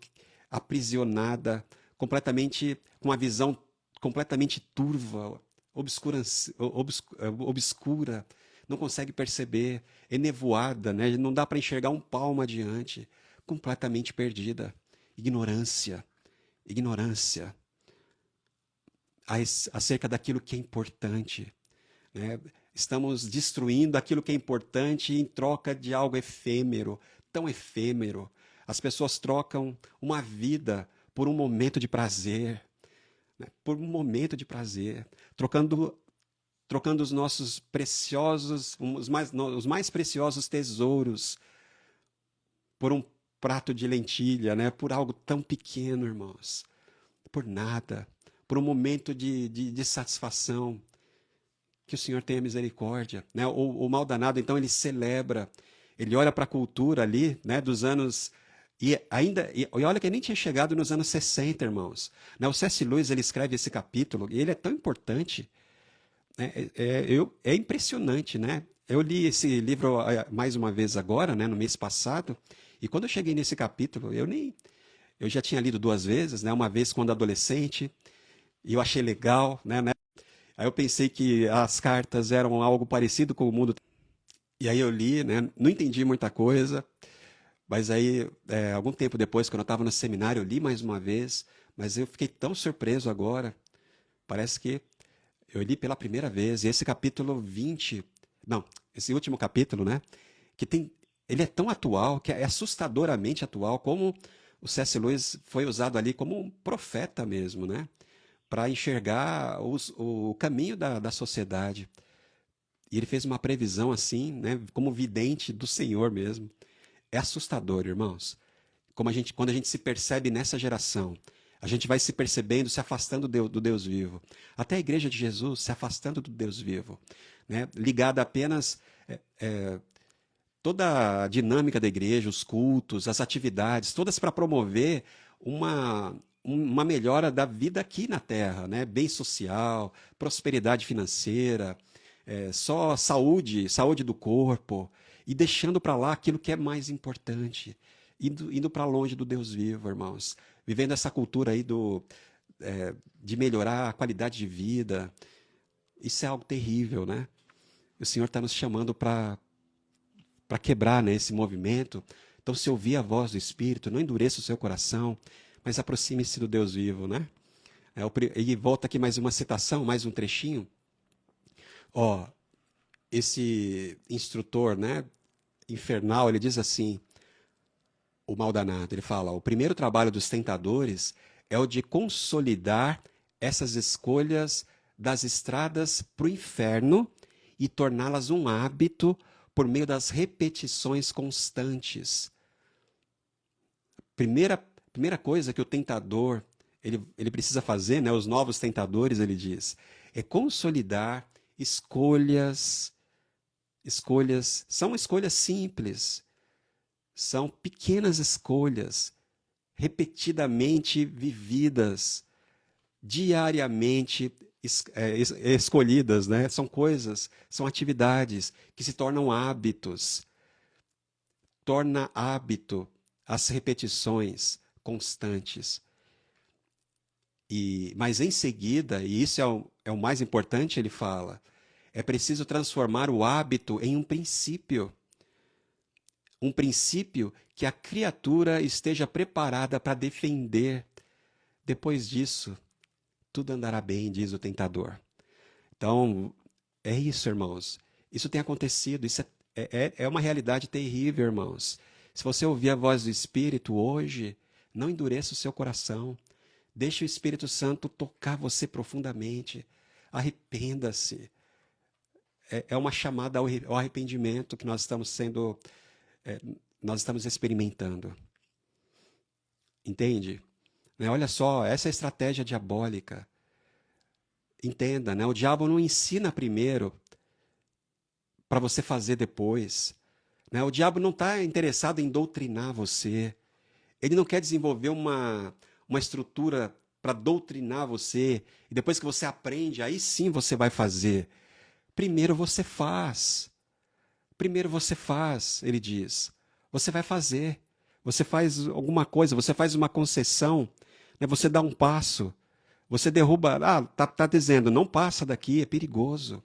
aprisionada, completamente com uma visão completamente turva, obscura, não consegue perceber, é nevoada, né? Não dá para enxergar um palmo adiante, completamente perdida. Ignorância acerca daquilo que é importante, né? Estamos destruindo aquilo que é importante em troca de algo efêmero, tão efêmero. As pessoas trocam uma vida por um momento de prazer, né? Por um momento de prazer, trocando os nossos preciosos, os mais preciosos tesouros por um prato de lentilha, né? Por algo tão pequeno, irmãos, por nada, por um momento de satisfação. Que o Senhor tenha misericórdia, né? O mal danado, então, ele celebra, ele olha para a cultura ali, né, dos anos, e olha que nem tinha chegado nos anos 60, irmãos, né? O C.S. Lewis, ele escreve esse capítulo, e ele é tão importante, né? É impressionante, né? Eu li esse livro mais uma vez agora, né, no mês passado, e quando eu cheguei nesse capítulo, eu já tinha lido 2 vezes, né? Uma vez quando adolescente, e eu achei legal, né? Aí eu pensei que as cartas eram algo parecido com o mundo. E aí eu li, né? Não entendi muita coisa, mas aí, algum tempo depois, quando eu estava no seminário, eu li mais uma vez, mas eu fiquei tão surpreso agora. Parece que eu li pela primeira vez, e esse capítulo 20, não, esse último capítulo, né? Ele é tão atual, que é assustadoramente atual, como o C.S. Lewis foi usado ali como um profeta mesmo, né? Para enxergar o caminho da sociedade. E ele fez uma previsão assim, né, como vidente do Senhor mesmo. É assustador, irmãos. Quando a gente se percebe nessa geração, a gente vai se percebendo, se afastando do Deus vivo. Até a igreja de Jesus se afastando do Deus vivo, né, ligada apenas toda a dinâmica da igreja, os cultos, as atividades, todas para promover uma melhora da vida aqui na Terra, né? Bem social, prosperidade financeira, só saúde do corpo, e deixando para lá aquilo que é mais importante, indo para longe do Deus vivo, irmãos. Vivendo essa cultura aí de melhorar a qualidade de vida. Isso é algo terrível, né? O Senhor está nos chamando para quebrar, né, esse movimento. Então, se ouvir a voz do Espírito, não endureça o seu coração, mas aproxime-se do Deus vivo, né? E volta aqui mais uma citação, mais um trechinho. Esse instrutor, né, infernal, ele diz assim, o mal danado, ele fala, o primeiro trabalho dos tentadores é o de consolidar essas escolhas das estradas para o inferno e torná-las um hábito por meio das repetições constantes. primeira coisa que o tentador ele precisa fazer, né, os novos tentadores, ele diz, é consolidar escolhas, são escolhas simples, são pequenas escolhas, repetidamente vividas, diariamente escolhidas, né? São coisas, são atividades que se tornam hábitos. Torna hábito as repetições constantes. Mas em seguida, e isso é o mais importante, ele fala, é preciso transformar o hábito em um princípio. Um princípio que a criatura esteja preparada para defender. Depois disso, tudo andará bem, diz o tentador. Então, é isso, irmãos. Isso tem acontecido, isso é uma realidade terrível, irmãos. Se você ouvir a voz do Espírito hoje, não endureça o seu coração. Deixe o Espírito Santo tocar você profundamente. Arrependa-se. É uma chamada ao arrependimento que nós estamos experimentando. Entende? Né? Olha só, essa é a estratégia diabólica. Entenda, né? O diabo não ensina primeiro para você fazer depois. Né? O diabo não está interessado em doutrinar você. Ele não quer desenvolver uma estrutura para doutrinar você. E depois que você aprende, aí sim você vai fazer. Primeiro você faz. Primeiro você faz, ele diz. Você vai fazer. Você faz alguma coisa, você faz uma concessão, né? Você dá um passo. Você derruba. Ah, tá dizendo, não passa daqui, é perigoso.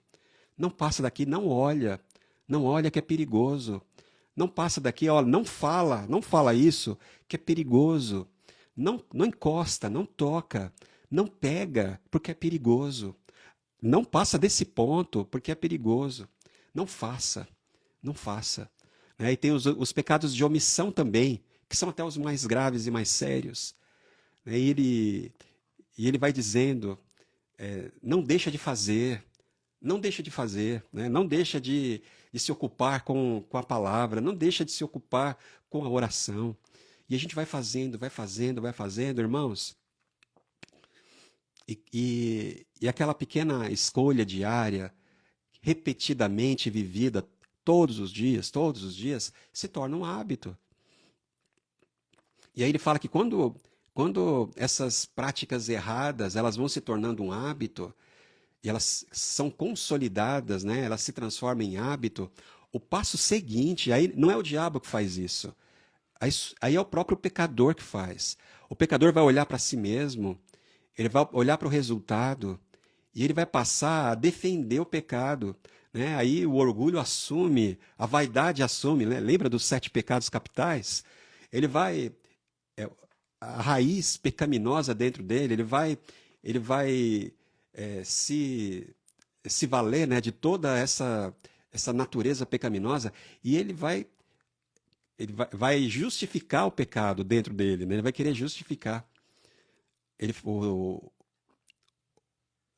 Não passa daqui, não olha. Não olha que é perigoso. Não passa daqui, olha, não fala isso, que é perigoso. Não encosta, não toca, não pega, porque é perigoso. Não passa desse ponto, porque é perigoso. Não faça, não faça. Né? E tem os pecados de omissão também, que são até os mais graves e mais sérios. Né? E ele vai dizendo, não deixa de fazer, não deixa de fazer, né? Não deixa de se ocupar com a palavra, não deixa de se ocupar com a oração. E a gente vai fazendo, vai fazendo, vai fazendo, irmãos. E aquela pequena escolha diária, repetidamente vivida todos os dias, se torna um hábito. E aí ele fala que quando essas práticas erradas elas vão se tornando um hábito, e elas são consolidadas, né? Elas se transformam em hábito, o passo seguinte, aí não é o diabo que faz isso, aí é o próprio pecador que faz. O pecador vai olhar para si mesmo, ele vai olhar para o resultado, e ele vai passar a defender o pecado. Né? Aí o orgulho assume, a vaidade assume, né? Lembra dos 7 pecados capitais? Ele vai, a raiz pecaminosa dentro dele, ele vai se valer, né, de toda essa natureza pecaminosa, e ele vai justificar o pecado dentro dele, né? Ele vai querer justificar. Ele,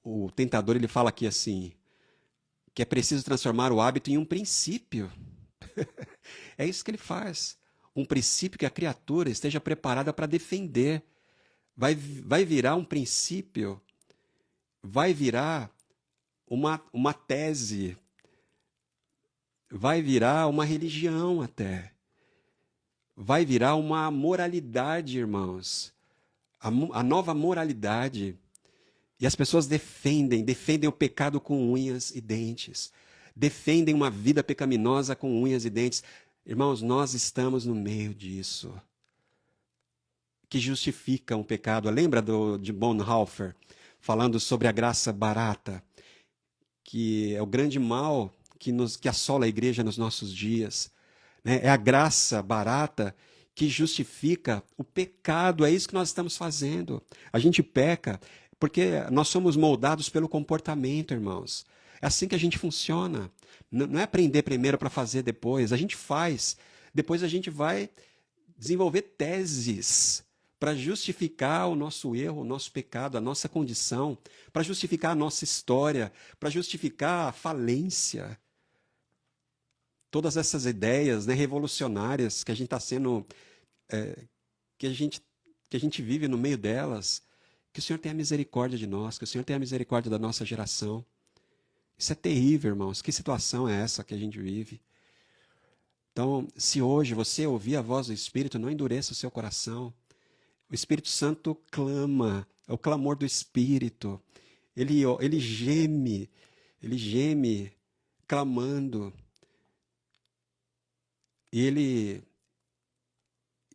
o tentador ele fala aqui assim, que é preciso transformar o hábito em um princípio. É isso que ele faz. Um princípio que a criatura esteja preparada para defender. Vai virar um princípio, vai virar uma tese, vai virar uma religião até. Vai virar uma moralidade, irmãos. A nova moralidade. E as pessoas defendem o pecado com unhas e dentes. Defendem uma vida pecaminosa com unhas e dentes. Irmãos, nós estamos no meio disso. Que justificam o pecado. Lembra de Bonhoeffer, falando sobre a graça barata, que é o grande mal que assola a igreja nos nossos dias. Né? É a graça barata que justifica o pecado. É isso que nós estamos fazendo. A gente peca porque nós somos moldados pelo comportamento, irmãos. É assim que a gente funciona. Não é aprender primeiro para fazer depois. A gente faz. Depois a gente vai desenvolver teses para justificar o nosso erro, o nosso pecado, a nossa condição, para justificar a nossa história, para justificar a falência. Todas essas ideias, né, revolucionárias que a gente está sendo, que a gente que a gente vive no meio delas, que o Senhor tenha misericórdia de nós, que o Senhor tenha misericórdia da nossa geração. Isso é terrível, irmãos. Que situação é essa que a gente vive? Então, se hoje você ouvir a voz do Espírito, não endureça o seu coração. O Espírito Santo clama, é o clamor do Espírito. Ele geme, clamando. E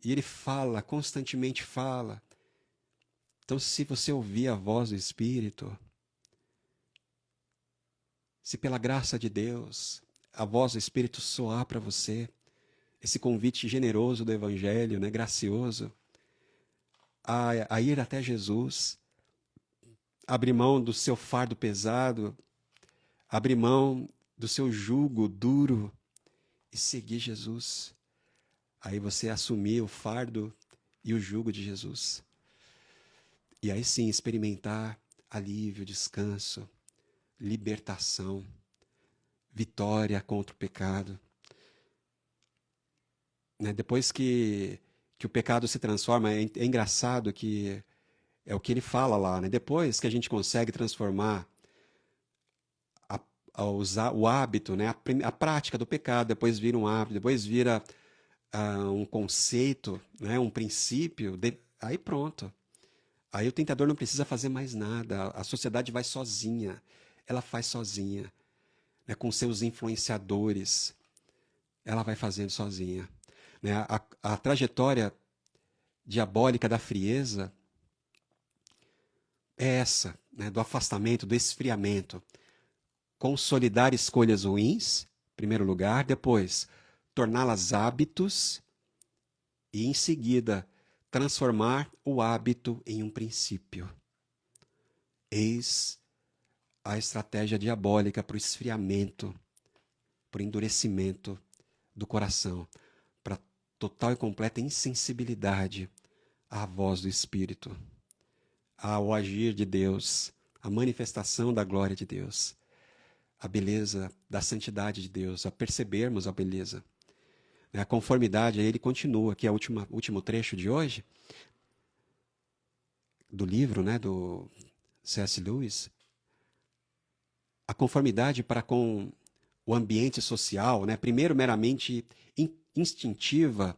ele fala, constantemente fala. Então, se você ouvir a voz do Espírito, se pela graça de Deus, a voz do Espírito soar para você, esse convite generoso do Evangelho, né, gracioso, a ir até Jesus, abrir mão do seu fardo pesado, abrir mão do seu jugo duro e seguir Jesus. Aí você assumir o fardo e o jugo de Jesus. E aí sim experimentar alívio, descanso, libertação, vitória contra o pecado. Né? Depois que o pecado se transforma, é engraçado que é o que ele fala lá, né? Depois que a gente consegue transformar usar o hábito, né? A prática do pecado, depois vira um hábito, depois vira um conceito, né? Um princípio, aí pronto. Aí o tentador não precisa fazer mais nada, a sociedade vai sozinha, ela faz sozinha, né? Com seus influenciadores, ela vai fazendo sozinha. Né? A trajetória diabólica da frieza é essa, né? Do afastamento, do esfriamento. Consolidar escolhas ruins, em primeiro lugar, depois torná-las hábitos e, em seguida, transformar o hábito em um princípio. Eis a estratégia diabólica para o esfriamento, para o endurecimento do coração, para total e completa insensibilidade à voz do Espírito, ao agir de Deus, à manifestação da glória de Deus, a beleza da santidade de Deus, a percebermos a beleza. A conformidade, aí ele continua, que é o último trecho de hoje, do livro, né, do C.S. Lewis. A conformidade para com o ambiente social, né, primeiro meramente instintiva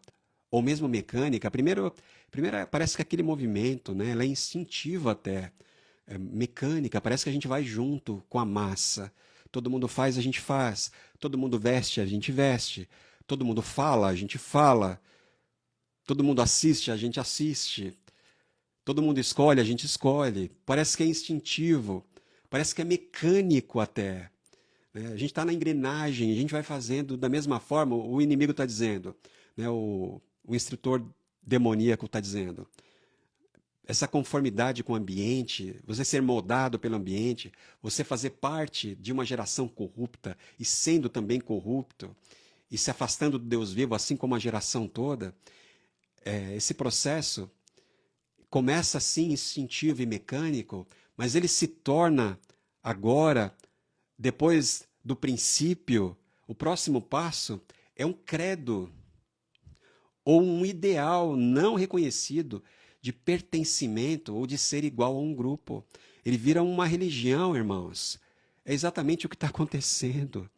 ou mesmo mecânica. Primeiro parece que aquele movimento, né, ela é instintiva até, mecânica, parece que a gente vai junto com a massa. Todo mundo faz, a gente faz. Todo mundo veste, a gente veste. Todo mundo fala, a gente fala. Todo mundo assiste, a gente assiste. Todo mundo escolhe, a gente escolhe. Parece que é instintivo. Parece que é mecânico até. Né? A gente está na engrenagem, a gente vai fazendo da mesma forma, o inimigo está dizendo. Né? O instrutor demoníaco está dizendo. Essa conformidade com o ambiente, você ser moldado pelo ambiente, você fazer parte de uma geração corrupta e sendo também corrupto, e se afastando do Deus vivo, assim como a geração toda, esse processo começa assim instintivo e mecânico, mas ele se torna agora, depois do princípio, o próximo passo é um credo ou um ideal não reconhecido de pertencimento ou de ser igual a um grupo. Ele vira uma religião, irmãos. É exatamente o que está acontecendo.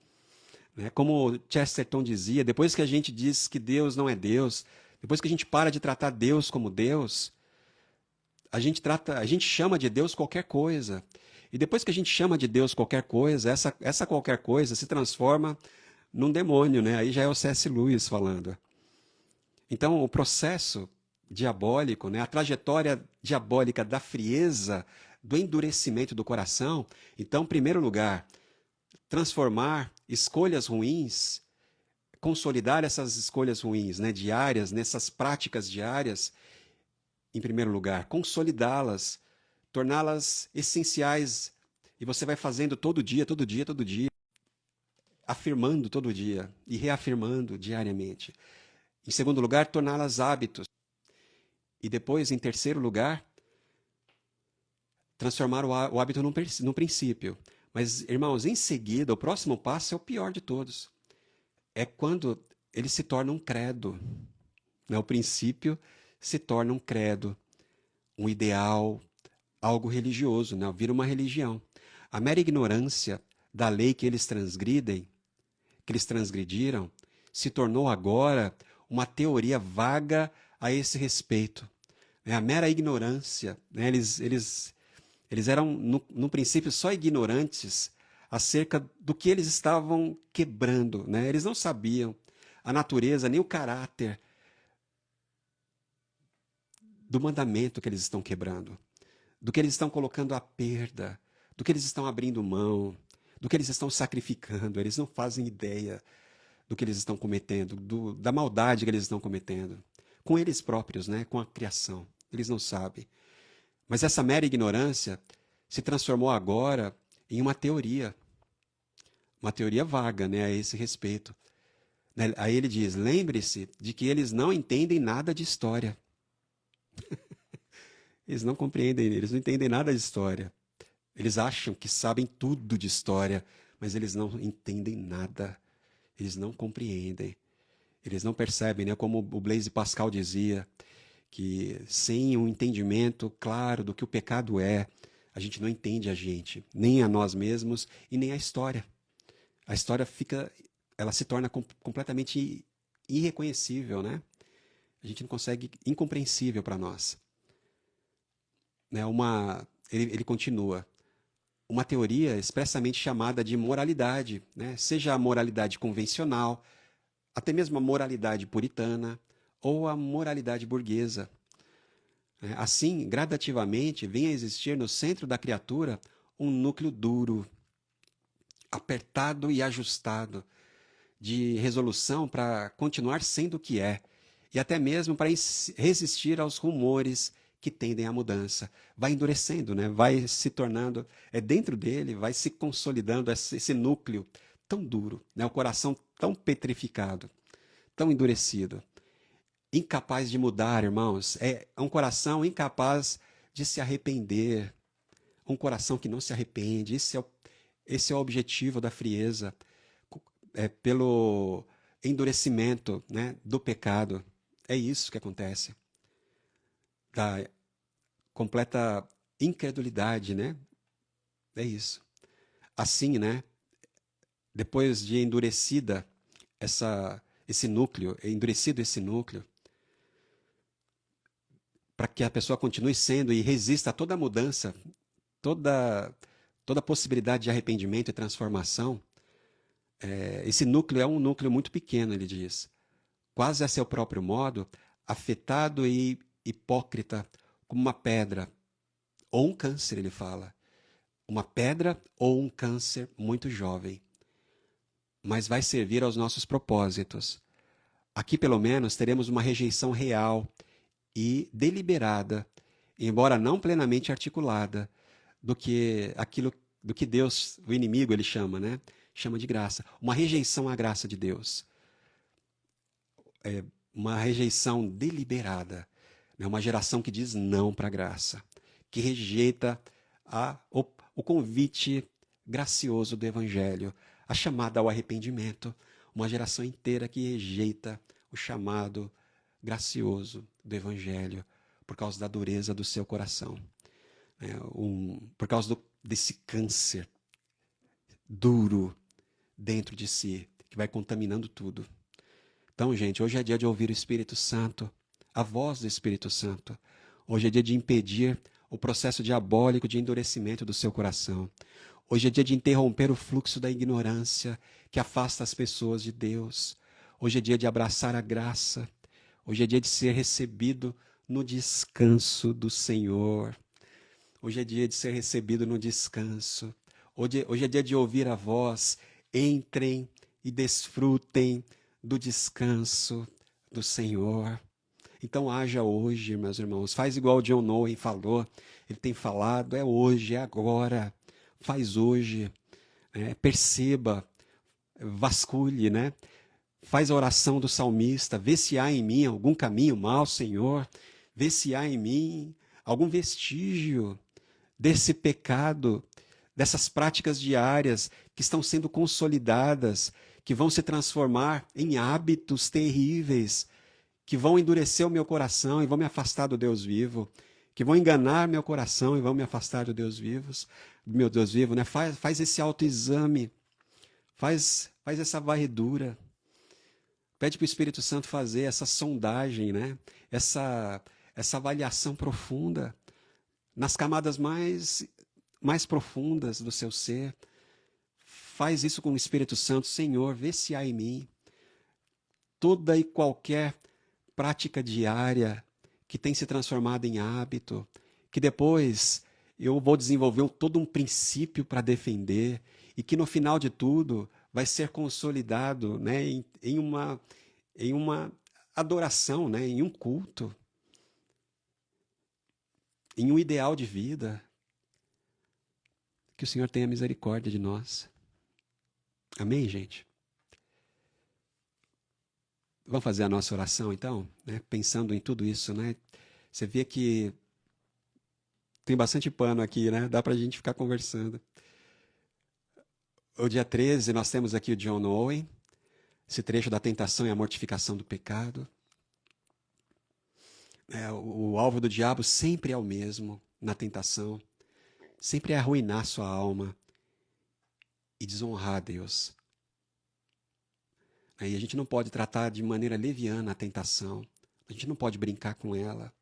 Né? Como Chesterton dizia, depois que a gente diz que Deus não é Deus, depois que a gente para de tratar Deus como Deus, a gente chama de Deus qualquer coisa. E depois que a gente chama de Deus qualquer coisa, essa qualquer coisa se transforma num demônio, né? Aí já é o C.S. Lewis falando. Então, o processo diabólico, né? A trajetória diabólica da frieza, do endurecimento do coração. Então, em primeiro lugar, transformar escolhas ruins, consolidar essas escolhas ruins, né, diárias, nessas práticas diárias, em primeiro lugar, consolidá-las, torná-las essenciais. E você vai fazendo todo dia, todo dia, todo dia, afirmando todo dia e reafirmando diariamente. Em segundo lugar, torná-las hábitos. E depois, em terceiro lugar, transformar o hábito no princípio. Mas, irmãos, em seguida, o próximo passo é o pior de todos. É quando ele se torna um credo. Né? O princípio se torna um credo. um ideal, algo religioso, né? Vira uma religião. A mera ignorância da lei que eles transgrediram, se tornou agora uma teoria vaga a esse respeito. É a mera ignorância, né? Eles eram, no princípio, só ignorantes acerca do que eles estavam quebrando, né? Eles não sabiam a natureza nem o caráter do mandamento que eles estão quebrando, do que eles estão colocando à perda, do que eles estão abrindo mão, do que eles estão sacrificando. Eles não fazem ideia do que eles estão cometendo, da maldade que eles estão cometendo. Com eles próprios, né? Com a criação. Eles não sabem. Mas essa mera ignorância se transformou agora em uma teoria vaga, né, a esse respeito. Aí ele diz: lembre-se de que eles não entendem nada de história. Eles não compreendem, eles não entendem nada de história. Eles acham que sabem tudo de história, mas eles não entendem nada. Eles não compreendem. Eles não percebem, né? Como o Blaise Pascal dizia, que sem um entendimento claro do que o pecado é, a gente não entende a gente, nem a nós mesmos e nem a história. A história ela se torna completamente irreconhecível, né? A gente não consegue, incompreensível para nós. Né? Ele continua. Uma teoria expressamente chamada de moralidade, né? Seja a moralidade convencional, até mesmo a moralidade puritana ou a moralidade burguesa. Assim, gradativamente, vem a existir no centro da criatura um núcleo duro, apertado e ajustado, de resolução para continuar sendo o que é, e até mesmo para resistir aos rumores que tendem à mudança. Vai endurecendo, né? Vai se tornando, dentro dele, vai se consolidando esse núcleo tão duro, né? O coração tão petrificado, tão endurecido, incapaz de mudar, irmãos. É um coração incapaz de se arrepender, um coração que não se arrepende. Esse é o objetivo da frieza, pelo endurecimento, né, do pecado. É isso que acontece. Da completa incredulidade, né? É isso. Assim, né, depois de endurecida endurecido esse núcleo, para que a pessoa continue sendo e resista a toda mudança, toda possibilidade de arrependimento e transformação, esse núcleo é um núcleo muito pequeno, ele diz, quase a seu próprio modo, afetado e hipócrita, como uma pedra, ou um câncer, ele fala. Uma pedra ou um câncer muito jovem. Mas vai servir aos nossos propósitos. Aqui, pelo menos, teremos uma rejeição real e deliberada, embora não plenamente articulada, do que Deus, o inimigo, ele chama, né? Chama de graça. Uma rejeição à graça de Deus. Uma rejeição deliberada. Né? Uma geração que diz não para a graça, que rejeita o convite gracioso do Evangelho, a chamada ao arrependimento. Uma geração inteira que rejeita o chamado gracioso do Evangelho por causa da dureza do seu coração. Por causa desse câncer duro dentro de si, que vai contaminando tudo. Então, gente, hoje é dia de ouvir o Espírito Santo, a voz do Espírito Santo. Hoje é dia de impedir o processo diabólico de endurecimento do seu coração. Hoje é dia de interromper o fluxo da ignorância que afasta as pessoas de Deus. Hoje é dia de abraçar a graça. Hoje é dia de ser recebido no descanso do Senhor. Hoje é dia de ser recebido no descanso. Hoje é dia de ouvir a voz. Entrem e desfrutem do descanso do Senhor. Então haja hoje, meus irmãos. Faz igual o John Owen falou. Ele tem falado, é hoje, é agora. Faz hoje. Perceba, vasculhe, né? Faz a oração do salmista. Vê se há em mim algum caminho mau, Senhor. Vê se há em mim algum vestígio desse pecado, dessas práticas diárias que estão sendo consolidadas, que vão se transformar em hábitos terríveis, que vão endurecer o meu coração e vão me afastar do Deus vivo. que vão enganar meu coração e vão me afastar do meu Deus vivo, né? Faz esse autoexame, faz essa varredura. Pede para o Espírito Santo fazer essa sondagem, né? Essa avaliação profunda nas camadas mais profundas do seu ser. Faz isso com o Espírito Santo. Senhor, vê se há em mim toda e qualquer prática diária que tem se transformado em hábito, que depois eu vou desenvolver todo um princípio para defender e que no final de tudo vai ser consolidado, né, em uma adoração, né, em um culto, em um ideal de vida. Que o Senhor tenha misericórdia de nós. Amém, gente? Vamos fazer a nossa oração, então? Né? Pensando em tudo isso, né? Você vê que tem bastante pano aqui, né? Dá para a gente ficar conversando. O dia 13, nós temos aqui o John Owen, esse trecho da tentação e a mortificação do pecado. O alvo do diabo sempre é o mesmo na tentação. Sempre é arruinar sua alma e desonrar a Deus. E a gente não pode tratar de maneira leviana a tentação. A gente não pode brincar com ela.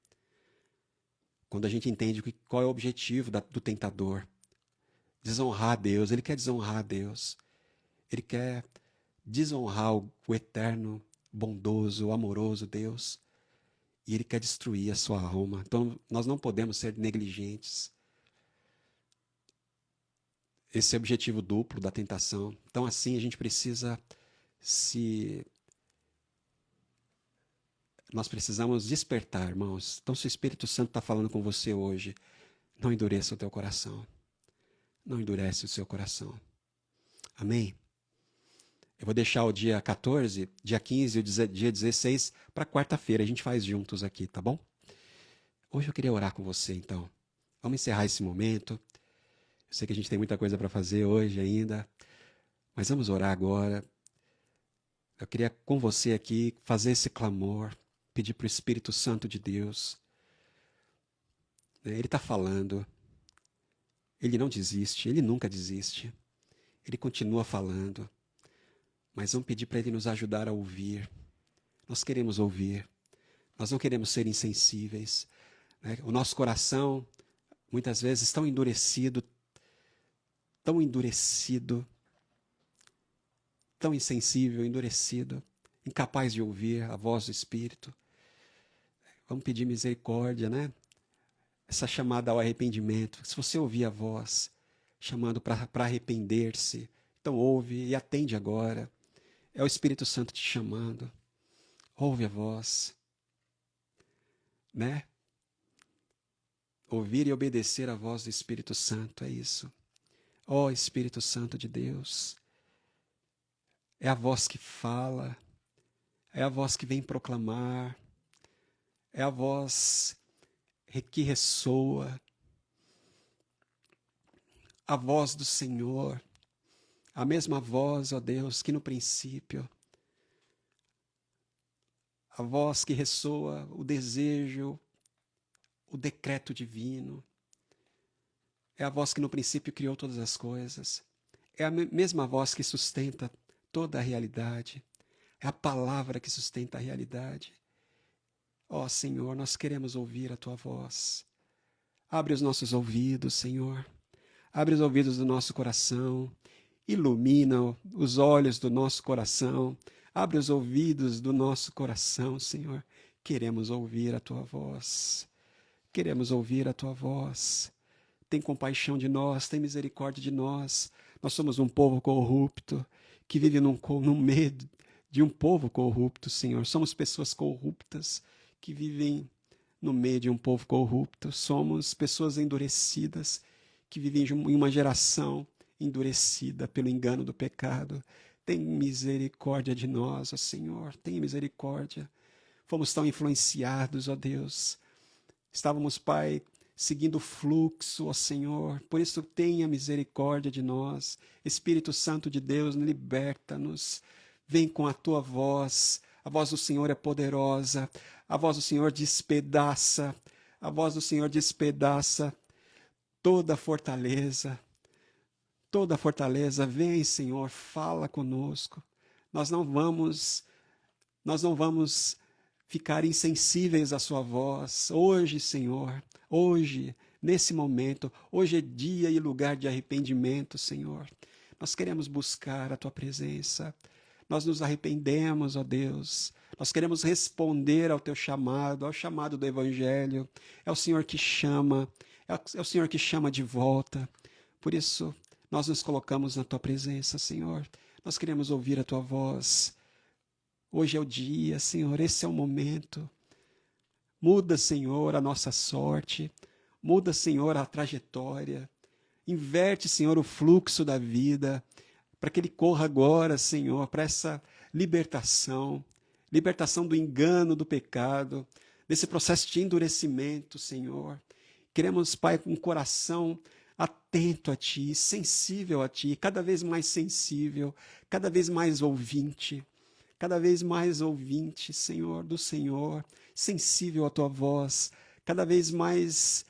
Quando a gente entende qual é o objetivo do tentador. Desonrar a Deus. Ele quer desonrar a Deus. Ele quer desonrar o eterno, bondoso, amoroso Deus. E ele quer destruir a sua alma. Então, nós não podemos ser negligentes. Esse é o objetivo duplo da tentação. Então, assim, a gente precisa Nós precisamos despertar, irmãos. Então, se o Espírito Santo está falando com você hoje, não endureça o teu coração. Não endurece o seu coração. Amém? Eu vou deixar o dia 14, dia 15 e o dia 16 para quarta-feira. A gente faz juntos aqui, tá bom? Hoje eu queria orar com você, então. Vamos encerrar esse momento. Eu sei que a gente tem muita coisa para fazer hoje ainda, mas vamos orar agora. Eu queria com você aqui fazer esse clamor, pedir para o Espírito Santo de Deus. Ele está falando. Ele não desiste, ele nunca desiste. Ele continua falando. Mas vamos pedir para ele nos ajudar a ouvir. Nós queremos ouvir. Nós não queremos ser insensíveis. O nosso coração, muitas vezes, tão endurecido, tão insensível, endurecido, incapaz de ouvir a voz do Espírito. Vamos pedir misericórdia, né? Essa chamada ao arrependimento. Se você ouvir a voz chamando para arrepender-se, então ouve e atende agora. É o Espírito Santo te chamando. Ouve a voz. Né? Ouvir e obedecer a voz do Espírito Santo, é isso. Ó Espírito Santo de Deus, é a voz que fala, é a voz que vem proclamar, é a voz que ressoa, a voz do Senhor, a mesma voz, ó Deus, que no princípio, a voz que ressoa o desejo, o decreto divino, é a voz que no princípio criou todas as coisas, é a mesma voz que sustenta toda a realidade, é a palavra que sustenta a realidade. Ó Senhor, nós queremos ouvir a Tua voz. Abre os nossos ouvidos, Senhor. Abre os ouvidos do nosso coração. Ilumina os olhos do nosso coração. Abre os ouvidos do nosso coração, Senhor. Queremos ouvir a Tua voz. Queremos ouvir a Tua voz. Tem compaixão de nós, tem misericórdia de nós. Nós somos um povo corrupto, que vive no meio de um povo corrupto, Senhor. Somos pessoas corruptas, que vivem no meio de um povo corrupto. Somos pessoas endurecidas, que vivem em uma geração endurecida pelo engano do pecado. Tem misericórdia de nós, ó Senhor, tem misericórdia. Fomos tão influenciados, ó Deus. Estávamos, Pai, seguindo o fluxo, ó Senhor. Por isso, tenha misericórdia de nós. Espírito Santo de Deus, liberta-nos. Vem com a Tua voz. A voz do Senhor é poderosa. A voz do Senhor despedaça A voz do Senhor despedaça toda fortaleza. Toda fortaleza. Vem, Senhor, fala conosco. Nós não vamos ficar insensíveis à sua voz. Hoje, Senhor, hoje, nesse momento, hoje é dia e lugar de arrependimento, Senhor. Nós queremos buscar a tua presença. Nós nos arrependemos, ó Deus. Nós queremos responder ao teu chamado, ao chamado do Evangelho. É o Senhor que chama, é o Senhor que chama de volta. Por isso, nós nos colocamos na tua presença, Senhor. Nós queremos ouvir a tua voz. Hoje é o dia, Senhor, esse é o momento. Muda, Senhor, a nossa sorte. Muda, Senhor, a trajetória. Inverte, Senhor, o fluxo da vida, para que ele corra agora, Senhor, para essa libertação do engano, do pecado, desse processo de endurecimento, Senhor. Queremos, Pai, com um coração atento a Ti, sensível a Ti, cada vez mais sensível, cada vez mais ouvinte, Senhor, do Senhor, sensível à Tua voz, cada vez mais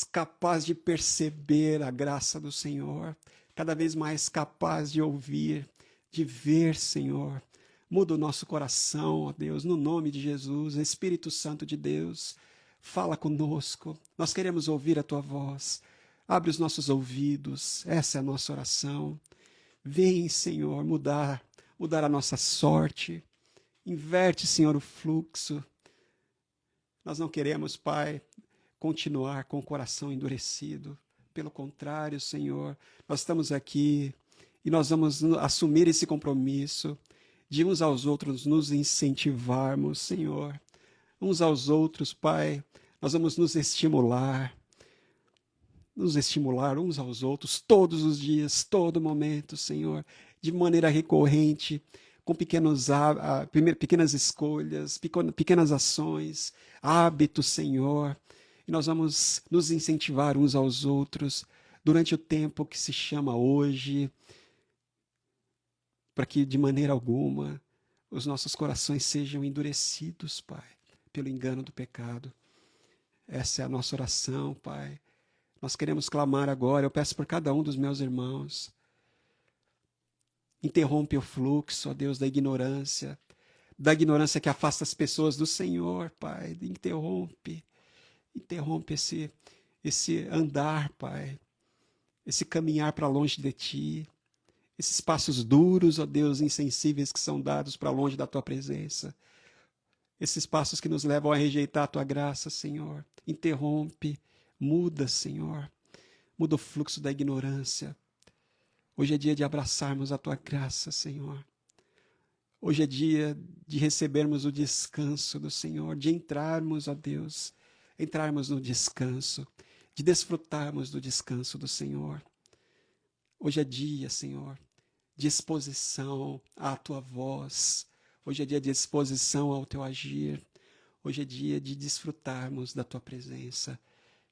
capaz de perceber a graça do Senhor, cada vez mais capaz de ouvir, de ver, Senhor. Muda o nosso coração, ó Deus, no nome de Jesus. Espírito Santo de Deus, fala conosco. Nós queremos ouvir a Tua voz. Abre os nossos ouvidos. Essa é a nossa oração. Vem, Senhor, mudar a nossa sorte. Inverte, Senhor, o fluxo. Nós não queremos, Pai, continuar com o coração endurecido. Pelo contrário, Senhor, nós estamos aqui e nós vamos assumir esse compromisso de uns aos outros nos incentivarmos, Senhor. Uns aos outros, Pai, nós vamos nos estimular uns aos outros todos os dias, todo momento, Senhor, de maneira recorrente, com pequenas escolhas, pequenas ações, hábitos, Senhor. E nós vamos nos incentivar uns aos outros durante o tempo que se chama hoje, para que de maneira alguma os nossos corações sejam endurecidos, Pai, pelo engano do pecado. Essa é a nossa oração, Pai. Nós queremos clamar agora, eu peço por cada um dos meus irmãos. Interrompe o fluxo, ó Deus, da ignorância que afasta as pessoas do Senhor, Pai. Interrompe esse andar, Pai, esse caminhar para longe de Ti, esses passos duros, ó Deus, insensíveis que são dados para longe da Tua presença, esses passos que nos levam a rejeitar a Tua graça, Senhor. Interrompe, muda, Senhor, muda o fluxo da ignorância. Hoje é dia de abraçarmos a Tua graça, Senhor. Hoje é dia de recebermos o descanso do Senhor, de entrarmos, ó Deus, entrarmos no descanso, de desfrutarmos do descanso do Senhor. Hoje é dia, Senhor, de exposição à Tua voz. Hoje é dia de exposição ao Teu agir. Hoje é dia de desfrutarmos da Tua presença,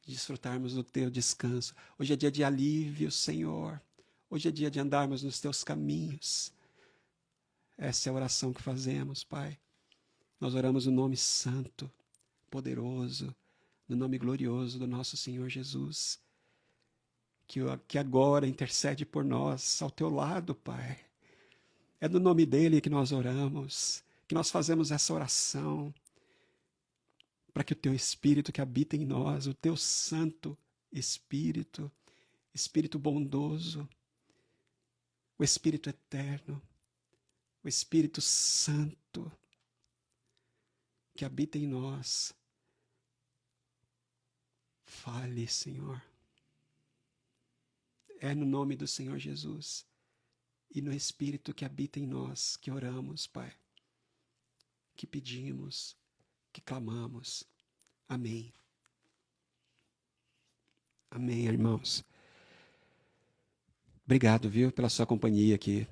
de desfrutarmos do Teu descanso. Hoje é dia de alívio, Senhor. Hoje é dia de andarmos nos Teus caminhos. Essa é a oração que fazemos, Pai. Nós oramos no nome santo, poderoso, no nome glorioso do nosso Senhor Jesus, que agora intercede por nós ao Teu lado, Pai. É no nome dEle que nós oramos, que nós fazemos essa oração, para que o Teu Espírito que habita em nós, o Teu Santo Espírito, Espírito bondoso, o Espírito eterno, o Espírito Santo que habita em nós, fale, Senhor. É no nome do Senhor Jesus e no Espírito que habita em nós que oramos, Pai, que pedimos, que clamamos. Amém. Amém, irmãos. Obrigado, viu, pela sua companhia aqui.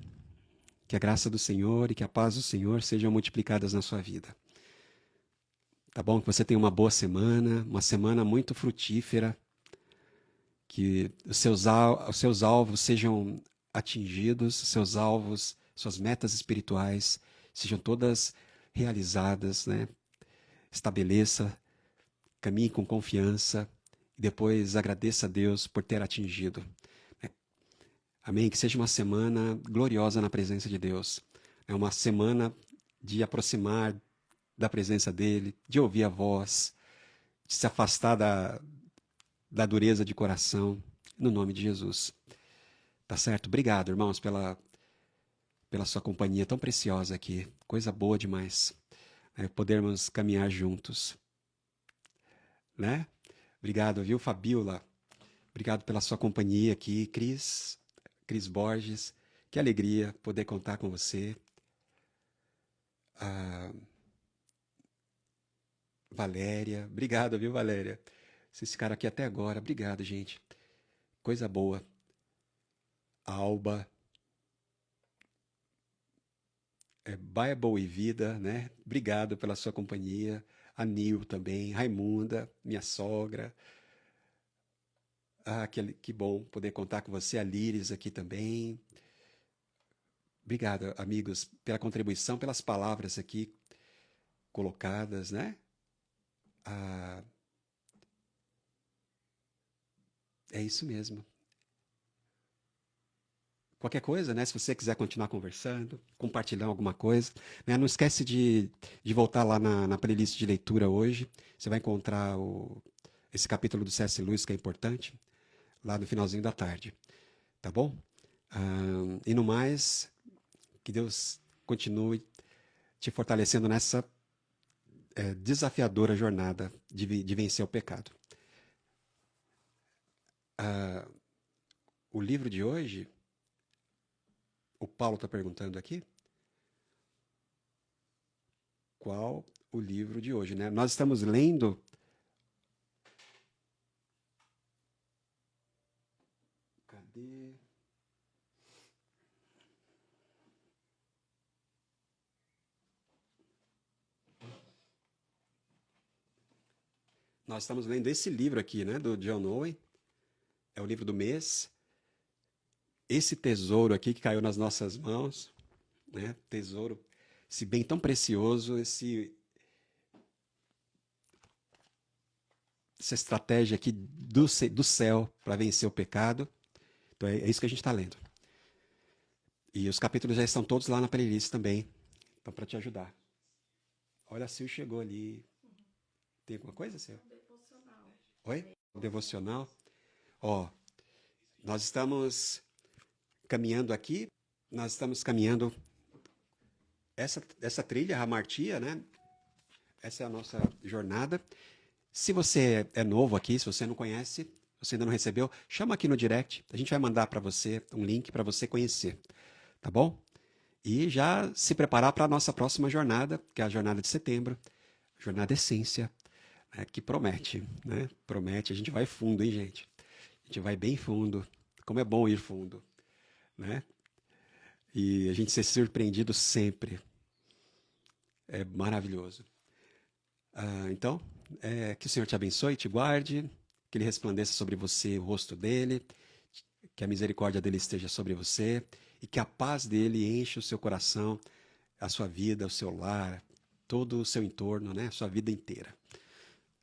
Que a graça do Senhor e que a paz do Senhor sejam multiplicadas na sua vida. Tá bom? Que você tenha uma boa semana, uma semana muito frutífera, que os seus alvos sejam atingidos, seus alvos, suas metas espirituais sejam todas realizadas, né? Estabeleça caminhe com confiança e depois agradeça a Deus por ter atingido. Amém? Que seja uma semana gloriosa na presença de Deus. É uma semana de aproximar da presença dEle, de ouvir a voz, de se afastar da dureza de coração, no nome de Jesus. Tá certo? Obrigado, irmãos, pela sua companhia tão preciosa aqui. Coisa boa demais. Podermos caminhar juntos. Né? Obrigado, viu, Fabiola? Obrigado pela sua companhia aqui, Cris Borges. Que alegria poder contar com você. A Valéria. Obrigado, viu, Valéria? Vocês ficaram aqui até agora. Obrigado, gente. Coisa boa. Alba. Bible e Vida, né? Obrigado pela sua companhia. A Nil também. Raimunda, minha sogra. Ah, que bom poder contar com você. A Líris aqui também. Obrigado, amigos, pela contribuição, pelas palavras aqui colocadas, né? Ah, é isso mesmo. Qualquer coisa, né? Se você quiser continuar conversando, compartilhando alguma coisa, né? Não esquece de voltar lá na playlist de leitura hoje. Você vai encontrar esse capítulo do C.S. Lewis que é importante, lá no finalzinho da tarde. Tá bom? E no mais, que Deus continue te fortalecendo nessa desafiadora jornada de vencer o pecado. O livro de hoje, o Paulo está perguntando aqui, qual o livro de hoje, né? Nós estamos lendo cadê? Nós estamos lendo esse livro aqui, né, do John Owen. É o livro do mês. Esse tesouro aqui que caiu nas nossas mãos, né? Tesouro, esse bem tão precioso, essa estratégia aqui do céu para vencer o pecado. Então é isso que a gente está lendo. E os capítulos já estão todos lá na playlist também, então para te ajudar. Olha, a Sil chegou ali. Tem alguma coisa, Sil? Oi? O devocional? Ó, nós estamos caminhando aqui, nós estamos caminhando essa trilha, a Martia, né? Essa é a nossa jornada. Se você é novo aqui, se você não conhece, você ainda não recebeu, chama aqui no direct. A gente vai mandar para você um link para você conhecer, tá bom? E já se preparar para a nossa próxima jornada, que é a jornada de setembro, jornada Essência, né, que promete, né? Promete, a gente vai fundo, hein, gente? A gente vai bem fundo. Como é bom ir fundo, né? E a gente ser surpreendido sempre. É maravilhoso. Então, que o Senhor te abençoe, te guarde, que Ele resplandeça sobre você o rosto dEle, que a misericórdia dEle esteja sobre você e que a paz dEle enche o seu coração, a sua vida, o seu lar, todo o seu entorno, né? A sua vida inteira.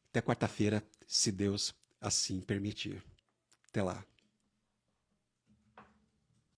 Até quarta-feira, se Deus assim permitir. Até lá.